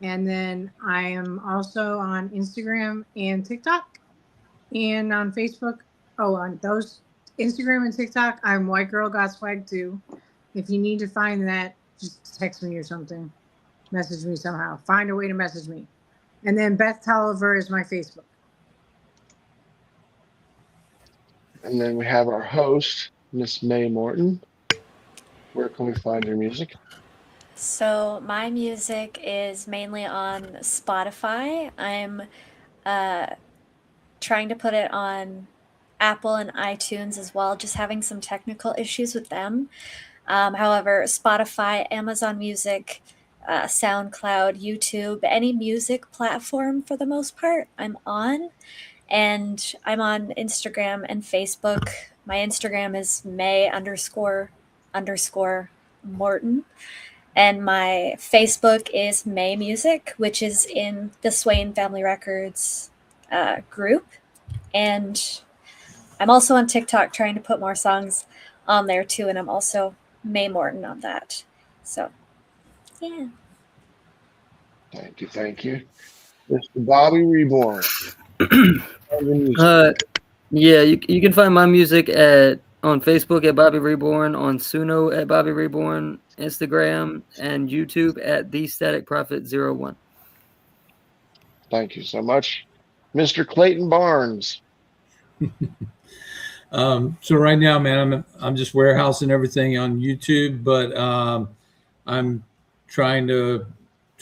And then I am also on Instagram and TikTok and on Facebook. Oh, on those Instagram and TikTok, I'm White Girl Got Swag too. If you need to find that, just text me or something. Message me somehow. Find a way to message me. And then Beth Tolliver is my Facebook. and then we have our host, Miss May Morton. Where can we find your music? So my music is mainly on Spotify. I'm trying to put it on Apple and iTunes as well, just having some technical issues with them. However, Spotify, Amazon Music, SoundCloud, YouTube, any music platform for the most part, I'm on. And I'm on Instagram and Facebook. My Instagram is May__Morton. And my Facebook is May Music, which is in the Swain Family Records group. And I'm also on TikTok trying to put more songs on there too. And I'm also May Morton on that. So, yeah. Thank you, thank you. Mr. Bobby Reborn. Yeah, you can find my music on Facebook at Bobby Reborn, on Suno at Bobby Reborn, Instagram and YouTube at The Static Prophet 01. Thank you so much. Mr. Clayton Barnes. So right now, man, I'm just warehousing everything on YouTube, but I'm trying to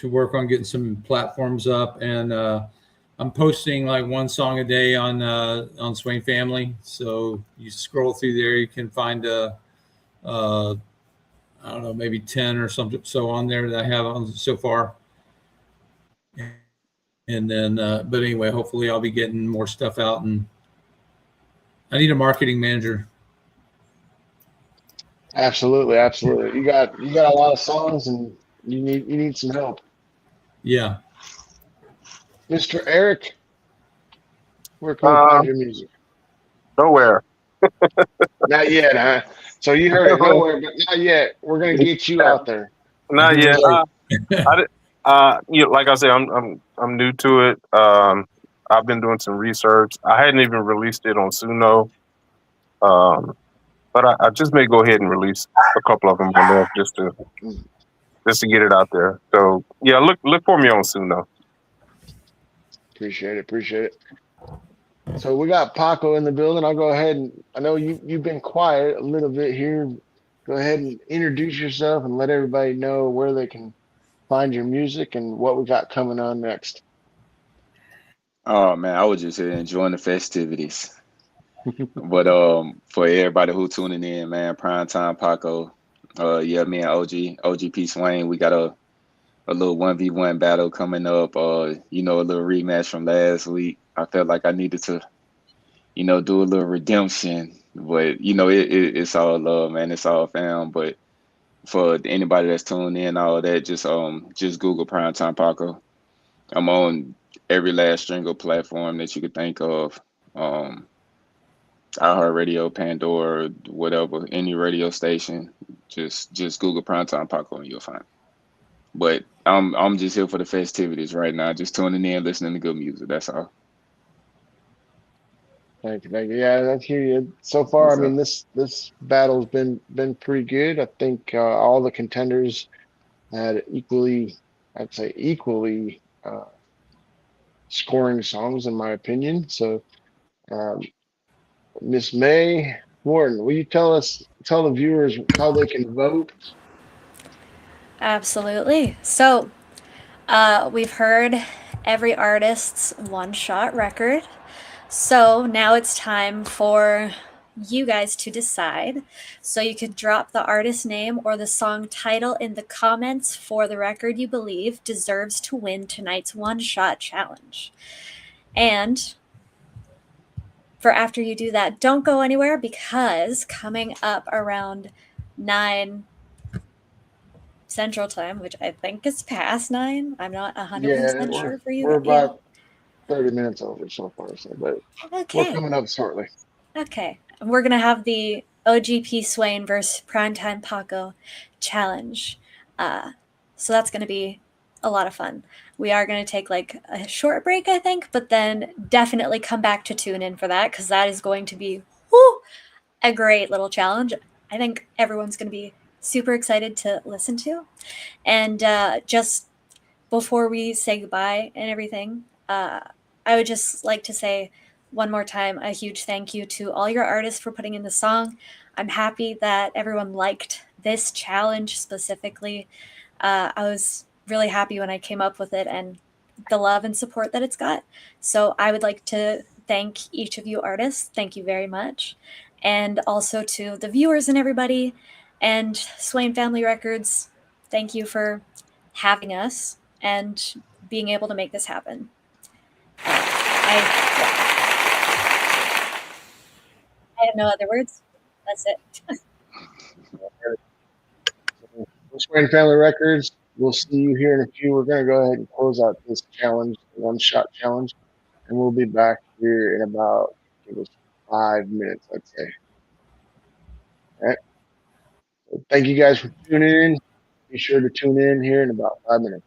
work on getting some platforms up, and I'm posting like one song a day on Swain Family. So you scroll through there, you can find I don't know, maybe 10 or something so on there that I have on so far. And then, but anyway, hopefully I'll be getting more stuff out, and I need a marketing manager. Absolutely, absolutely. You got a lot of songs, and you need some help. Yeah. Mr. Eric, where can we find your music? Nowhere. Not yet, huh? So you heard it, nowhere, but not yet. We're gonna get you out there. Not yet. Like I said, I'm new to it. I've been doing some research. I hadn't even released it on Suno. But I just may go ahead and release a couple of them on there just to get it out there. So yeah, look for me on Suno. Appreciate it. So we got Paco in the building. I'll go ahead and I know you've been quiet a little bit here. Go ahead and introduce yourself and let everybody know where they can find your music and what we got coming on next. Oh man, I was just here enjoying the festivities. But for everybody who tuning in, man, Primetime Paco, yeah, me and O.G.P Swain, we got a little 1v1 battle coming up. A little rematch from last week. I felt like I needed to, do a little redemption. But it's all love, man. It's all fam. But for anybody that's tuning in, all that, just Google Primetime Paco. I'm on every last stringle platform that you could think of. iHeartRadio, Pandora, whatever, any radio station. Just Google Primetime Paco and you'll find it. But I'm just here for the festivities right now, just tuning in, listening to good music. That's all. Thank you. Yeah, that's here. So far, I mean, this battle's been pretty good. I think all the contenders had I'd say equally scoring songs, in my opinion. So, Miss May Morton, will you tell the viewers how they can vote? Absolutely. So, we've heard every artist's one-shot record. So now it's time for you guys to decide. So you could drop the artist name or the song title in the comments for the record you believe deserves to win tonight's one-shot challenge. And for after you do that, don't go anywhere, because coming up around 9 Central Time, which I think is past 9. I'm not 100% sure for you. We're about 30 minutes over so far, so but we're Okay. coming up shortly. Okay. We're going to have the O.G.P. Swain versus Primetime Paco challenge. So that's going to be a lot of fun. We are going to take like a short break, I think, but then definitely come back to tune in for that because that is going to be a great little challenge. I think everyone's going to be super excited to listen to. And just before we say goodbye and everything, I would just like to say one more time a huge thank you to all your artists for putting in the song. I'm happy that everyone liked this challenge specifically. I was really happy when I came up with it and the love and support that it's got. So I would like to thank each of you artists. Thank you very much. And also to the viewers and everybody. And Swain Family Records, thank you for having us and being able to make this happen. I have no other words. That's it. Swain Family Records. We'll see you here in a few. We're going to go ahead and close out this challenge, one shot challenge, and we'll be back here in about, give us 5 minutes, I'd say. All right. So thank you guys for tuning in. Be sure to tune in here in about 5 minutes.